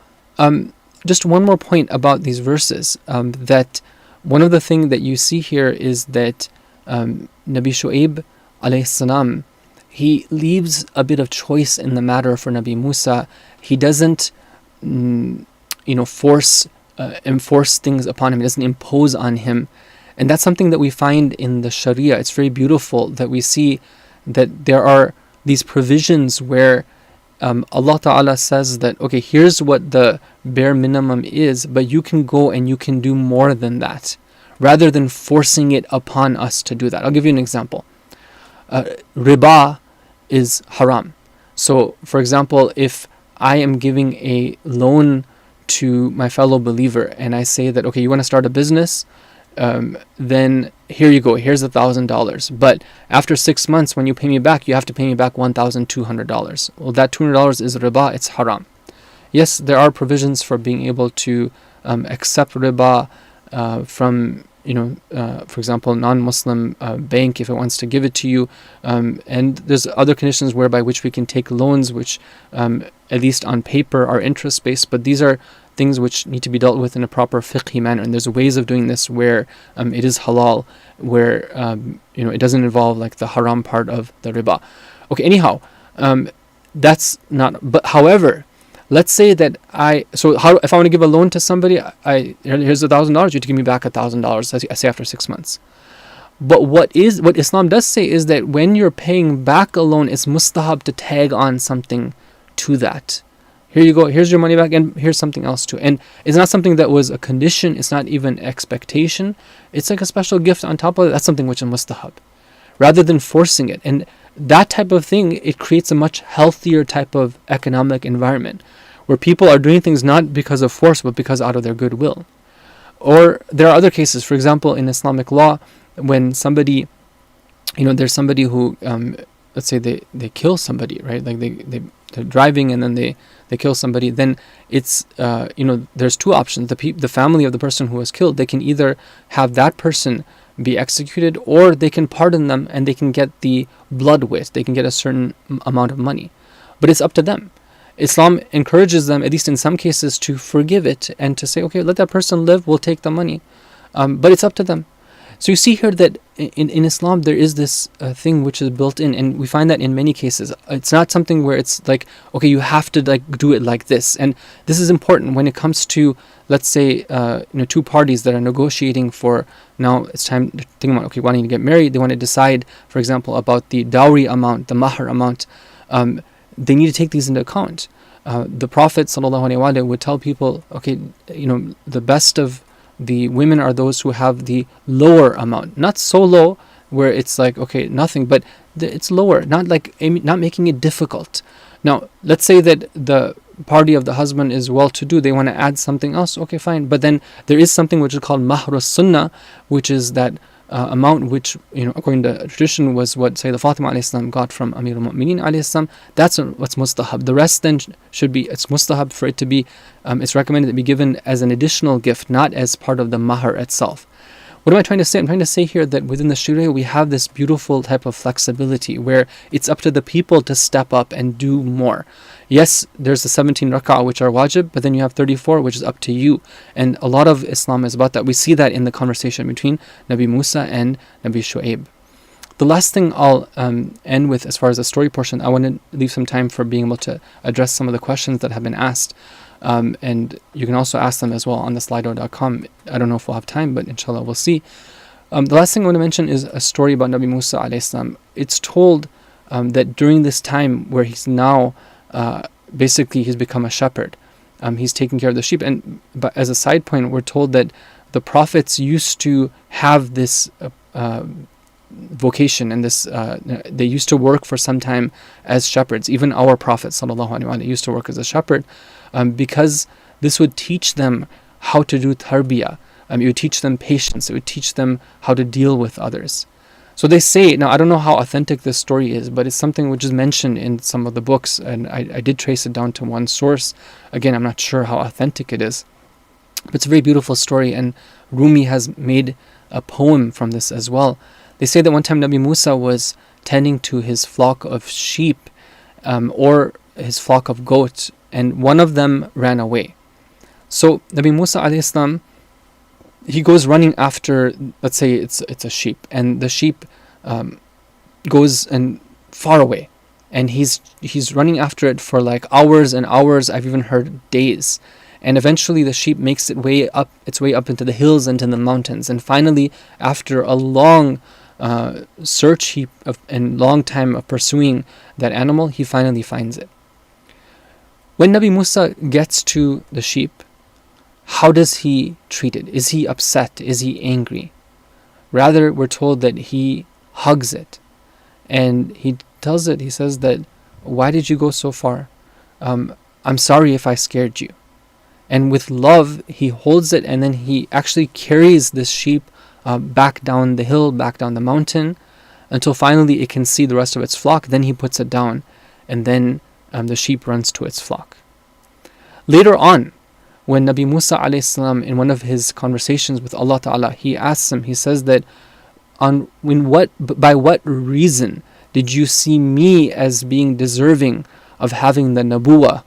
just one more point about these verses. That one of the things that you see here is that Nabi Shuayb alayhi salam, he leaves a bit of choice in the matter for Nabi Musa. He doesn't, enforce things upon him. He doesn't impose on him. And that's something that we find in the Sharia. It's very beautiful that we see that there are these provisions where Allah Ta'ala says that, okay, here's what the bare minimum is, but you can go and you can do more than that, rather than forcing it upon us to do that. I'll give you an example. Riba is haram. So, for example, if I am giving a loan to my fellow believer and I say that, okay, you want to start a business, then here you go, here's $1,000. But after 6 months, when you pay me back, you have to pay me back $1,200. Well, that $200 is riba, it's haram. Yes, there are provisions for being able to accept riba from for example, non-Muslim bank if it wants to give it to you, and there's other conditions whereby which we can take loans which at least on paper are interest-based, but these are things which need to be dealt with in a proper fiqhi manner, and there's ways of doing this where it is halal, where it doesn't involve like the haram part of the riba. Okay, anyhow, that's not, but however, let's say that if I want to give a loan to somebody, here's $1,000, you have to give me back $1,000, I say after 6 months. But what Islam does say is that when you're paying back a loan, it's mustahab to tag on something to that. Here you go, here's your money back, and here's something else too. And it's not something that was a condition, it's not even expectation, it's like a special gift on top of it. That's something which is mustahab, rather than forcing it. And that type of thing, it creates a much healthier type of economic environment where people are doing things not because of force but because out of their goodwill. Or there are other cases, for example, in Islamic law, when somebody, there's somebody who let's say they kill somebody, right? Like they're driving and then they kill somebody, then it's there's two options. The family of the person who was killed, they can either have that person be executed, or they can pardon them and they can get the blood weight, they can get a certain amount of money, but it's up to them. Islam encourages them, at least in some cases, to forgive it and to say, okay, let that person live, we'll take the money, but it's up to them. So you see here that in Islam there is this thing which is built in, and we find that in many cases. It's not something where it's like, okay, you have to like do it like this. And this is important when it comes to, let's say, two parties that are negotiating for, now it's time to think about, okay, wanting to get married. They want to decide, for example, about the dowry amount, the mahr amount. They need to take these into account. The Prophet ﷺ would tell people, okay, the best of the women are those who have the lower amount, not so low where it's like, okay, nothing, but it's lower, not making it difficult. Now, let's say that the party of the husband is well-to-do, they want to add something else, okay, fine, but then there is something which is called mahrus sunnah, which is that amount which, according to tradition, was what Sayyidah Fatima a.s. got from Amir al-Mu'mineen a.s. That's what's mustahab. The rest then should be, it's mustahab for it to be, it's recommended to be given as an additional gift, not as part of the mahr itself. What am I trying to say? I'm trying to say here that within the Sharia we have this beautiful type of flexibility where it's up to the people to step up and do more. Yes, there's the 17 rak'ah which are wajib, but then you have 34 which is up to you. And a lot of Islam is about that. We see that in the conversation between Nabi Musa and Nabi Shuayb. The last thing I'll end with as far as the story portion, I want to leave some time for being able to address some of the questions that have been asked. And you can also ask them as well on the slido.com. I don't know if we'll have time, but inshallah we'll see. The last thing I want to mention is a story about Nabi Musa a.s. It's told that during this time where he's now basically he's become a shepherd, he's taking care of the sheep. But as a side point, we're told that the prophets used to have this vocation and this they used to work for some time as shepherds. Even our Prophet ﷺ used to work as a shepherd, because this would teach them how to do tarbiyah. It would teach them patience. It would teach them how to deal with others. So they say, now I don't know how authentic this story is, but it's something which is mentioned in some of the books, and I did trace it down to one source. Again, I'm not sure how authentic it is, but it's a very beautiful story, and Rumi has made a poem from this as well. They say that one time Nabi Musa was tending to his flock of sheep or his flock of goats, and one of them ran away. So Nabi Musa a.s., he goes running after, let's say it's a sheep, and the sheep goes and far away, and he's running after it for like hours and hours. I've even heard days. And eventually the sheep makes its way up into the hills and in the mountains. And finally, after a long search and long time of pursuing that animal, he finally finds it. When Nabi Musa gets to the sheep, how does he treat it? Is he upset? Is he angry? Rather, we're told that he hugs it. And he tells it, he says that, why did you go so far? I'm sorry if I scared you. And with love, he holds it, and then he actually carries this sheep back down the hill, back down the mountain, until finally it can see the rest of its flock. Then he puts it down, and then the sheep runs to its flock. Later on, when Nabi Musa a.s., in one of his conversations with Allah Ta'ala, he asks him, he says that, by what reason did you see me as being deserving of having the nabuwah?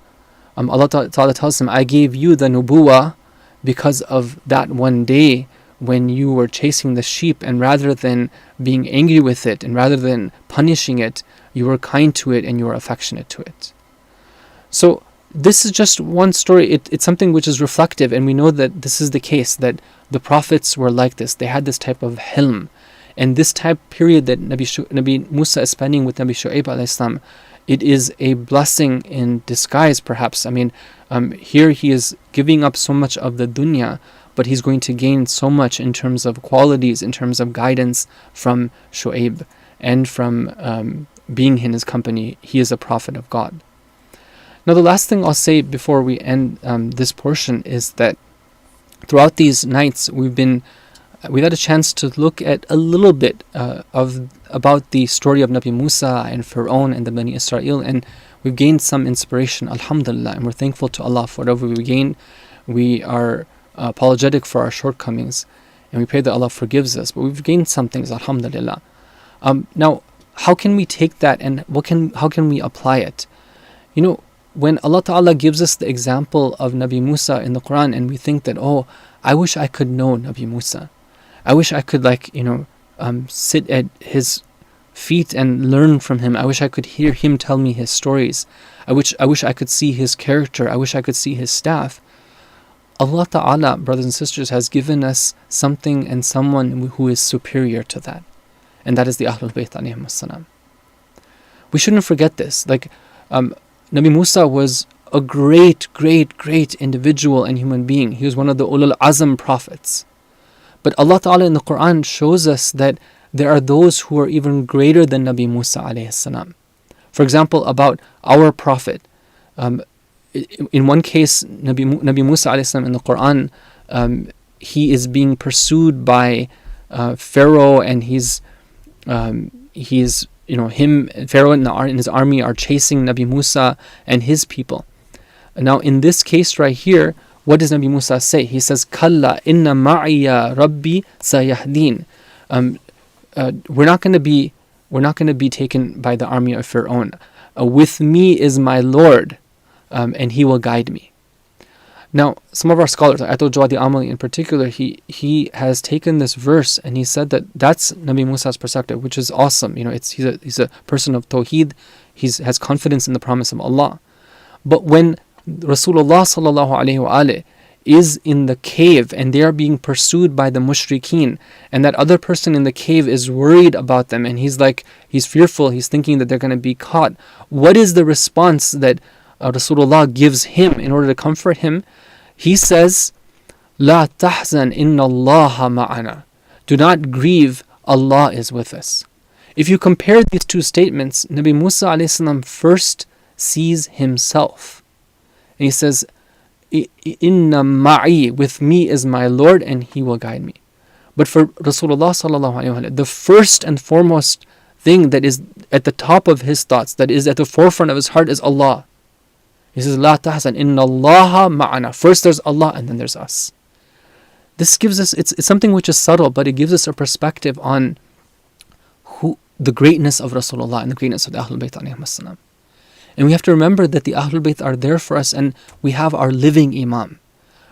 Allah Ta'ala tells him, I gave you the nubuwah because of that one day when you were chasing the sheep, and rather than being angry with it and rather than punishing it, you were kind to it and you were affectionate to it. So this is just one story. It's something which is reflective, and we know that this is the case, that the prophets were like this. They had this type of hilm. And this type period that Nabi Musa is spending with Nabi Shuayb a.s., it is a blessing in disguise, perhaps. I mean, here he is giving up so much of the dunya, but he's going to gain so much in terms of qualities, in terms of guidance from Shuayb, and from being in his company. He is a prophet of God. Now, the last thing I'll say before we end this portion is that throughout these nights, we've been we had a chance to look at a little bit about the story of Nabi Musa and Fir'aun and the Bani Israel, and we've gained some inspiration, alhamdulillah, and we're thankful to Allah for whatever we gain. We are apologetic for our shortcomings, and we pray that Allah forgives us, but we've gained some things, alhamdulillah. Now, how can we take that and how can we apply it? You know, when Allah Ta'ala gives us the example of Nabi Musa in the Quran, and we think that, oh, I wish I could know Nabi Musa. I wish I could sit at his feet and learn from him. I wish I could hear him tell me his stories. I wish I could see his character. I wish I could see his staff. Allah Ta'ala, brothers and sisters, has given us something and someone who is superior to that. And that is the Ahlul Bayt alayhim salam. We shouldn't forget this. Nabi Musa was a great individual and human being. He was one of the Ulul Azm prophets. But Allah Ta'ala in the Quran shows us that there are those who are even greater than Nabi Musa alayhi salam. For example, about our prophet. In one case, Nabi Musa alayhi salam in the Quran, he is being pursued by Pharaoh, and Pharaoh and his army are chasing Nabi Musa and his people. Now, in this case right here, what does Nabi Musa say? He says, "Kalla inna ma'iya Rabbi sayahdin." We're not going to be taken by the army of Pharaoh. With me is my Lord, and he will guide me. Now, some of our scholars, Atul Jawadi Amali in particular, he has taken this verse and he said that that's Nabi Musa's perspective, which is awesome. You know, he's a person of Tawheed. He has confidence in the promise of Allah. But when Rasulullah sallallahu alaihi wasallam is in the cave and they are being pursued by the mushrikeen, and that other person in the cave is worried about them, and he's fearful, he's thinking that they're going to be caught. What is the response that Rasulullah gives him in order to comfort him? He says, "La tahzan inna Allaha ma'ana." Do not grieve, Allah is with us. If you compare these two statements, Nabi Musa alayhi salam first sees himself. And he says, "Inna ma'i," with me is my Lord and he will guide me. But for Rasulullah sallallahu alaihi wasallam, the first and foremost thing that is at the top of his thoughts, that is at the forefront of his heart, is Allah. He says, "La tahzan inna Allaha ma'ana." First there's Allah and then there's us. This gives us, it's something which is subtle, but it gives us a perspective on the greatness of Rasulullah and the greatness of the Ahlul Bayt alayhim as-salam. And we have to remember that the Ahlul Bayt are there for us, and we have our living Imam.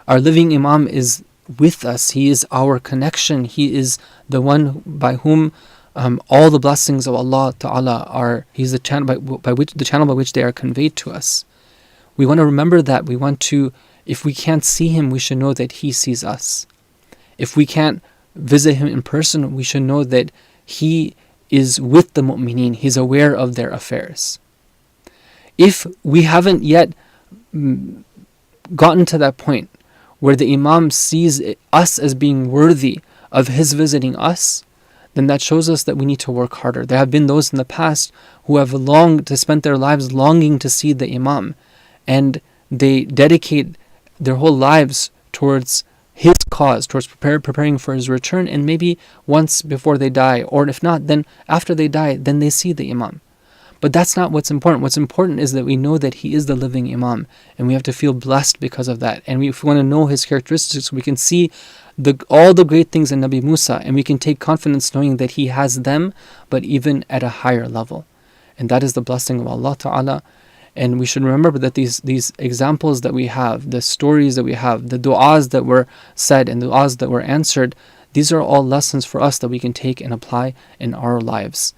Our living Imam is with us. He is our connection. He is the one by whom all the blessings of Allah Ta'ala are. He's the channel by which they are conveyed to us. We want to remember that. We want to, if we can't see him, we should know that he sees us. If we can't visit him in person, we should know that he is with the mu'mineen. He's aware of their affairs. If we haven't yet gotten to that point where the Imam sees us as being worthy of his visiting us, then that shows us that we need to work harder. There have been those in the past who have longed to spend their lives longing to see the Imam, and they dedicate their whole lives towards his cause, towards preparing for his return, and maybe once before they die, or if not, then after they die, then they see the Imam. But that's not what's important. What's important is that we know that he is the living Imam, and we have to feel blessed because of that. And if we want to know his characteristics, we can see all the great things in Nabi Musa, and we can take confidence knowing that he has them, but even at a higher level. And that is the blessing of Allah Ta'ala. And we should remember that these examples that we have, the stories that we have, the du'as that were said and the du'as that were answered, these are all lessons for us that we can take and apply in our lives.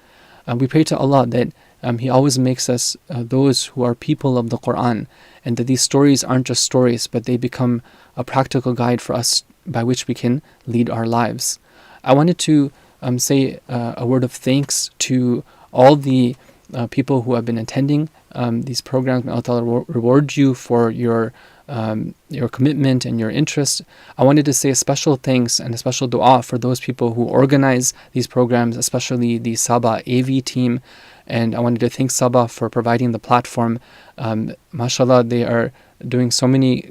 We pray to Allah that He always makes us those who are people of the Quran, and that these stories aren't just stories, but they become a practical guide for us by which we can lead our lives. I wanted to say a word of thanks to all the people who have been attending these programs. May Allah reward you for your commitment and your interest. I wanted to say a special thanks and a special dua for those people who organize these programs, especially the Saba AV team. And I wanted to thank Saba for providing the platform. MashaAllah, they are doing so many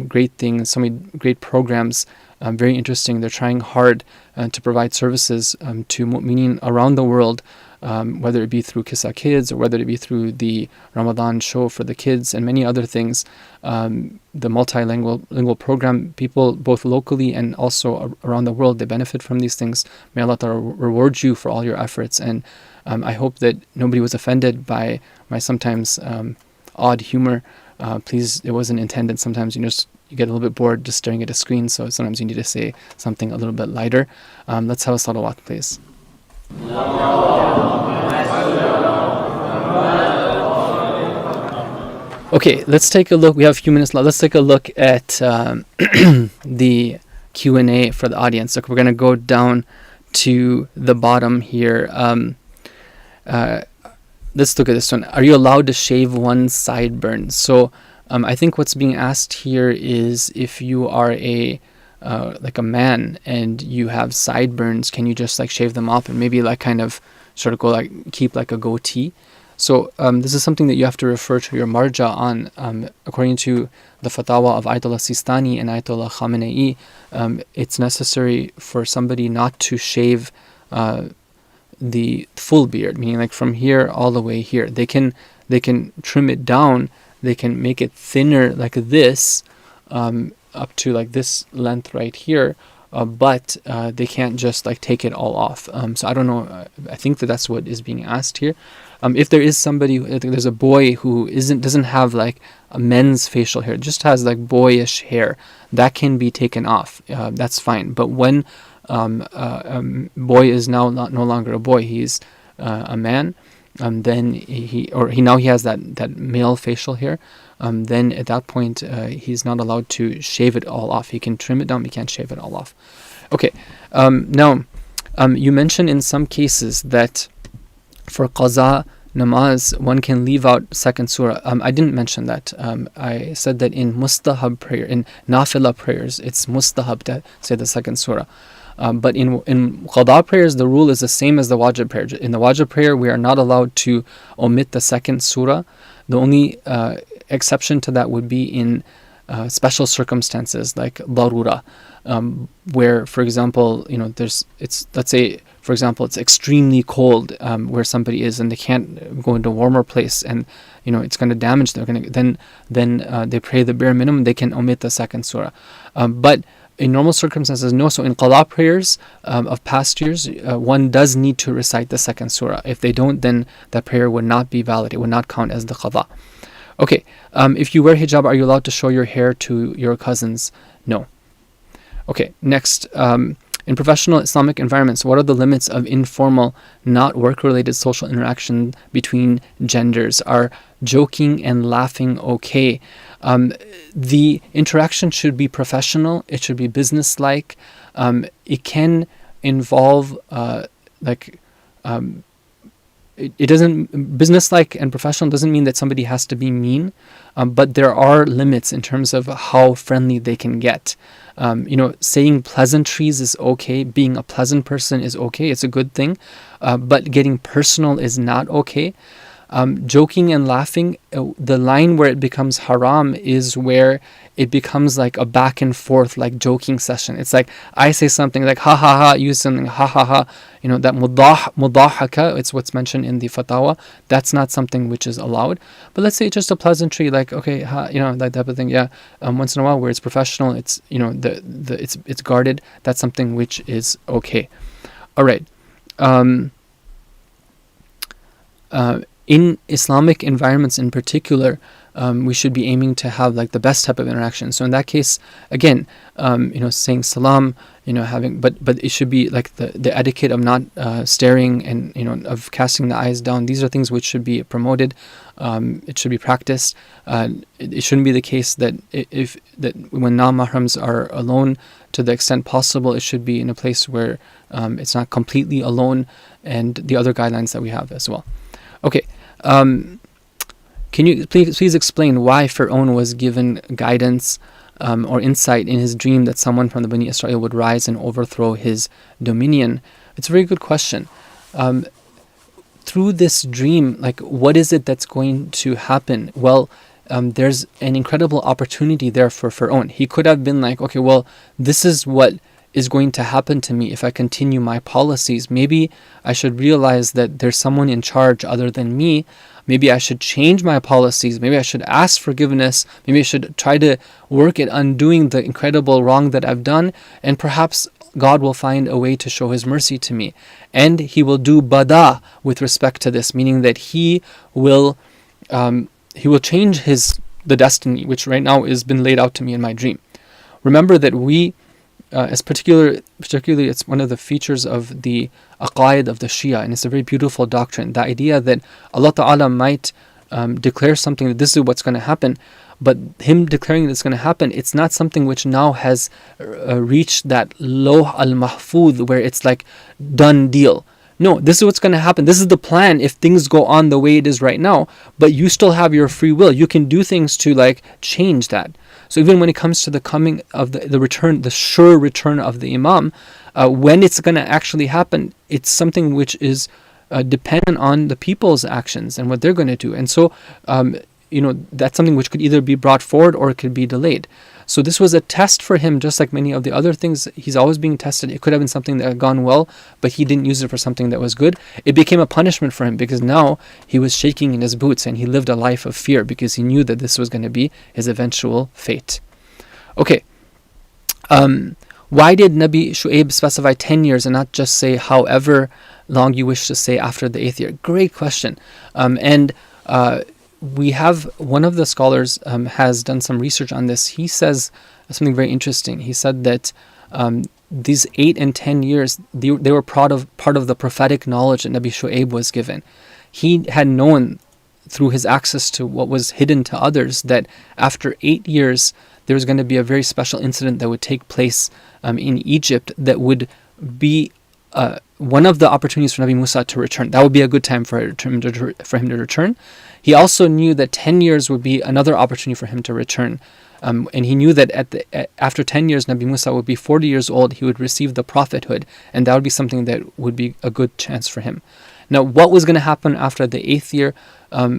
great things, so many great programs very interesting. They're trying hard to provide services to mu'mineen around the world, whether it be through Kissa Kids or whether it be through the Ramadan show for the kids and many other things. The multilingual program, people both locally and also around the world, they benefit from these things. May Allah Ta'ala reward you for all your efforts. And I hope that nobody was offended by my sometimes odd humor. Please, it wasn't intended. Sometimes you get a little bit bored just staring at a screen, so sometimes you need to say something a little bit lighter. Let's have a salawat, please. Okay, let's take a look. We have a few minutes left. Let's take a look at the Q&A for the audience. So we're going to go down to the bottom here. Let's look at this one. Are you allowed to shave one's sideburns? So I think what's being asked here is if you are like a man and you have sideburns, can you just like shave them off and maybe like kind of sort of go like keep like a goatee? So this is something that you have to refer to your marja on. According to the fatwa of Ayatollah Sistani and Ayatollah Khamenei, it's necessary for somebody not to shave the full beard, meaning like from here all the way here. They can trim it down. They can make it thinner like this, up to like this length right here, but they can't just like take it all off. So I don't know. I think that's what is being asked here. If there is somebody, there's a boy who doesn't have like a men's facial hair, just has like boyish hair, that can be taken off. That's fine. But when boy is now no longer a boy, he's a man, then he has that male facial hair. Then at that point he's not allowed to shave it all off. He can trim it down, but he can't shave it all off. Okay. Now you mentioned in some cases that for qaza namaz one can leave out second surah. I didn't mention that. I said that in mustahab prayer, in nafila prayers, it's mustahab to say the second surah. But in qada prayers, the rule is the same as the wajib prayer. In the wajib prayer, we are not allowed to omit the second surah. The only exception to that would be in special circumstances like darura, where, for example, let's say, for example, it's extremely cold where somebody is and they can't go into a warmer place, and it's going to damage. Then they pray the bare minimum. They can omit the second surah, but in normal circumstances, no. So in qada prayers of past years, one does need to recite the second surah. If they don't, then that prayer would not be valid. It would not count as the qada. Okay, if you wear hijab, are you allowed to show your hair to your cousins? No. Okay, next. In professional Islamic environments, what are the limits of informal, not work-related social interaction between genders? Are joking and laughing okay? The interaction should be professional. It should be business-like. It can involve it doesn't, business-like and professional doesn't mean that somebody has to be mean, but there are limits in terms of how friendly they can get. Saying pleasantries is okay. Being a pleasant person is okay. It's a good thing. But getting personal is not okay. Joking and laughing, the line where it becomes haram is where it becomes like a back and forth, like joking session. It's like I say something like ha ha ha, you say something ha ha ha. That mudahaka, it's what's mentioned in the fatwa. That's not something which is allowed. But let's say it's just a pleasantry, like okay, that type of thing. Yeah, once in a while where it's professional, it's it's guarded. That's something which is okay. All right. In Islamic environments in particular, we should be aiming to have like the best type of interaction. So in that case, again, saying salam, but it should be like the etiquette of not staring and of casting the eyes down. These are things which should be promoted. It should be practiced. It shouldn't be the case that when non-mahrams are alone, to the extent possible, it should be in a place where it's not completely alone, and the other guidelines that we have as well. Okay. Can you please explain why Fir'aun was given guidance or insight in his dream that someone from the Bani Israel would rise and overthrow his dominion? It's a very good question. Through this dream, like, what is it that's going to happen? Well, there's an incredible opportunity there for Fir'aun. He could have been like, okay, well, this is what is going to happen to me if I continue my policies. Maybe I should realize that there's someone in charge other than me. Maybe I should change my policies. Maybe I should ask forgiveness. Maybe I should try to work at undoing the incredible wrong that I've done. And perhaps God will find a way to show His mercy to me. And He will do bada with respect to this, meaning that He will change the destiny, which right now has been laid out to me in my dream. Remember that we, particularly it's one of the features of the aqaid of the Shia, and it's a very beautiful doctrine. The idea that Allah Ta'ala might declare something, that this is what's going to happen, but Him declaring that it's going to happen, it's not something which now has reached that lawh al-mahfuz where it's like done deal. No, this is what's going to happen. This is the plan if things go on the way it is right now, but you still have your free will. You can do things to like change that. So even when it comes to the coming of the return, the sure return of the Imam, when it's going to actually happen, it's something which is dependent on the people's actions and what they're going to do. And so, that's something which could either be brought forward or it could be delayed. So this was a test for him, just like many of the other things. He's always being tested. It could have been something that had gone well, but he didn't use it for something that was good. It became a punishment for him because now he was shaking in his boots and he lived a life of fear because he knew that this was going to be his eventual fate. Okay. Why did Nabi Shuayb specify 10 years and not just say however long you wish to say after the 8th year? Great question. We have one of the scholars has done some research on this. He says something very interesting. He said that these 8 and 10 years, they were part of the prophetic knowledge that Nabi Shuayb was given. He had known through his access to what was hidden to others that after 8 years, there was going to be a very special incident that would take place in Egypt that would be one of the opportunities for Nabi Musa to return. That would be a good time for him to return. He also knew that 10 years would be another opportunity for him to return. And he knew that after 10 years, Nabi Musa would be 40 years old. He would receive the prophethood, and that would be something that would be a good chance for him. Now, what was going to happen after the 8th year?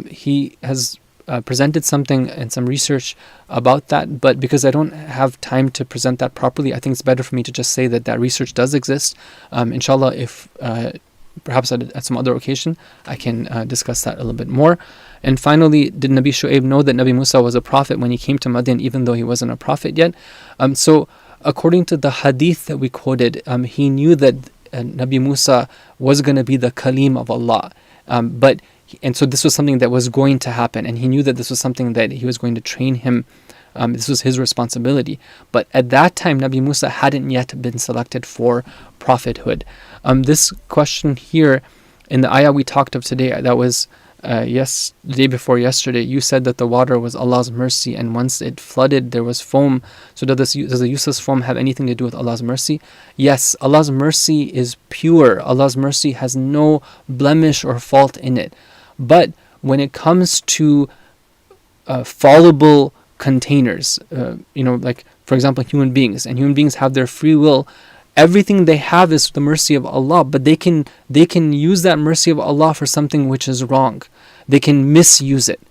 He has presented something and some research about that, but because I don't have time to present that properly, I think it's better for me to just say that research does exist. Inshallah, if perhaps at some other occasion, I can discuss that a little bit more. And finally, did Nabi Shuayb know that Nabi Musa was a prophet when he came to Madian, even though he wasn't a prophet yet? So according to the hadith that we quoted, he knew that Nabi Musa was going to be the Kalim of Allah. And so this was something that was going to happen, and he knew that this was something that he was going to train him. This was his responsibility. But at that time, Nabi Musa hadn't yet been selected for prophethood. This question here in the ayah we talked of today, that was the day before yesterday, you said that the water was Allah's mercy, and once it flooded, there was foam. So does the useless foam have anything to do with Allah's mercy? Yes, Allah's mercy is pure. Allah's mercy has no blemish or fault in it. But when it comes to fallible containers, like for example human beings, and human beings have their free will, everything they have is the mercy of Allah, but they can use that mercy of Allah for something which is wrong. They can misuse it.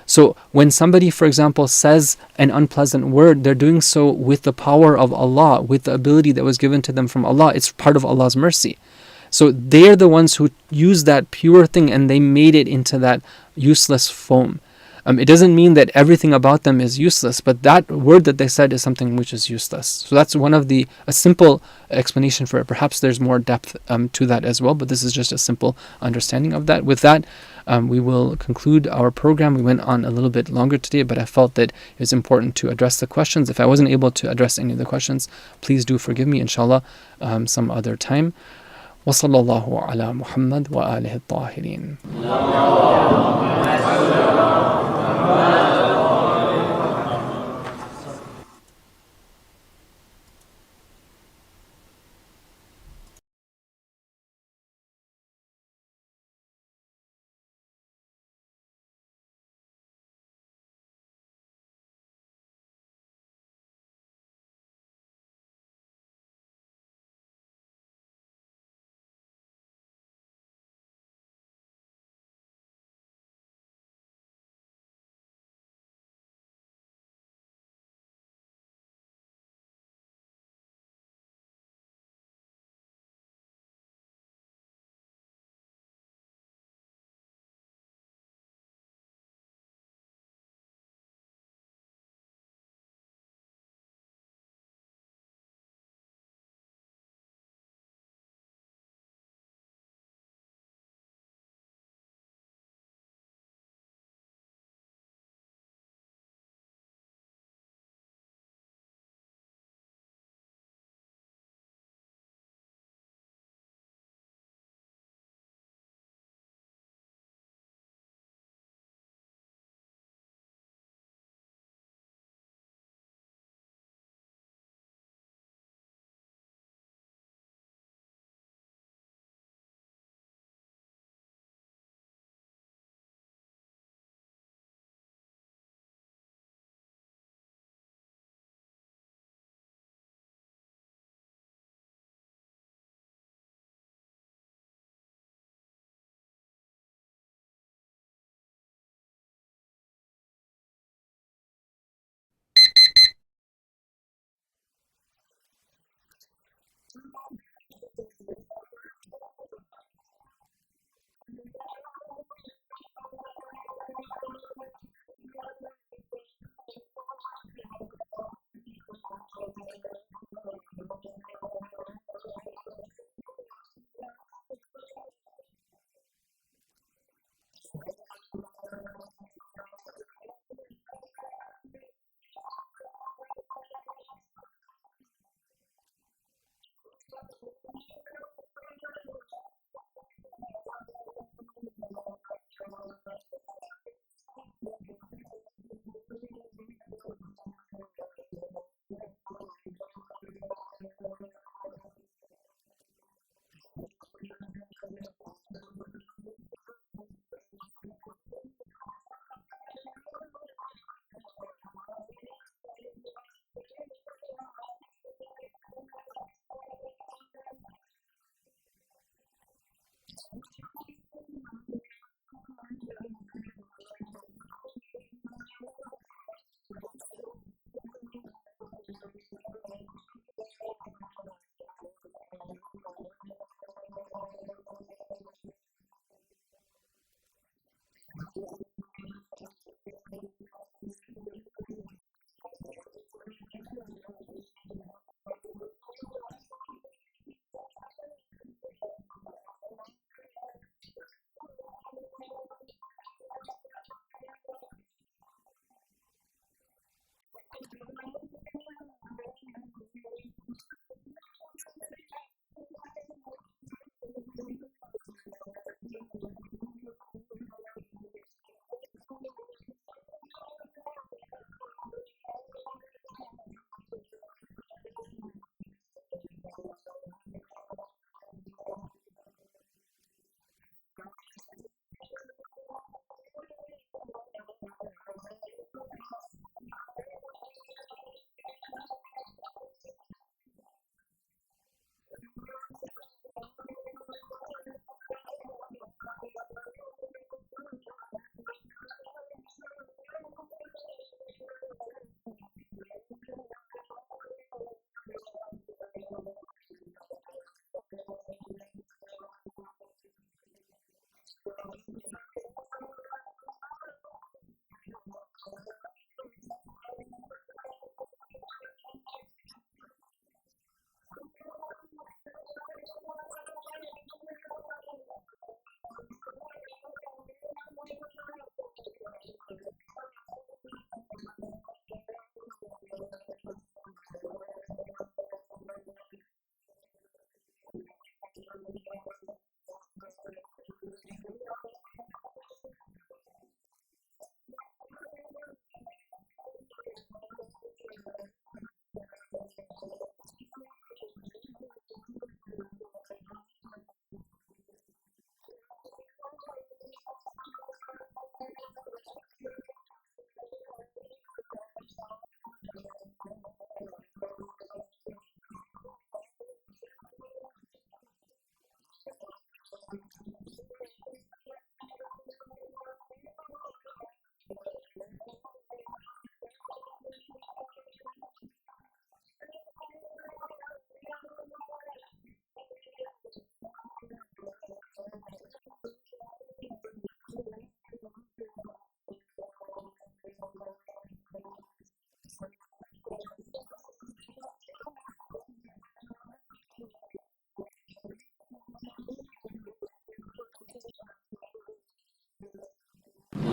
So when somebody, for example, says an unpleasant word, they're doing so with the power of Allah, with the ability that was given to them from Allah. It's part of Allah's mercy. So they're the ones who used that pure thing and they made it into that useless foam. It doesn't mean that everything about them is useless, but that word that they said is something which is useless. So that's a simple explanation for it. Perhaps there's more depth to that as well, but this is just a simple understanding of that. With that, we will conclude our program. We went on a little bit longer today, but I felt that it was important to address the questions. If I wasn't able to address any of the questions, please do forgive me, inshallah, some other time. وصلى الله على محمد وآله الطاهرين.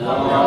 اللهم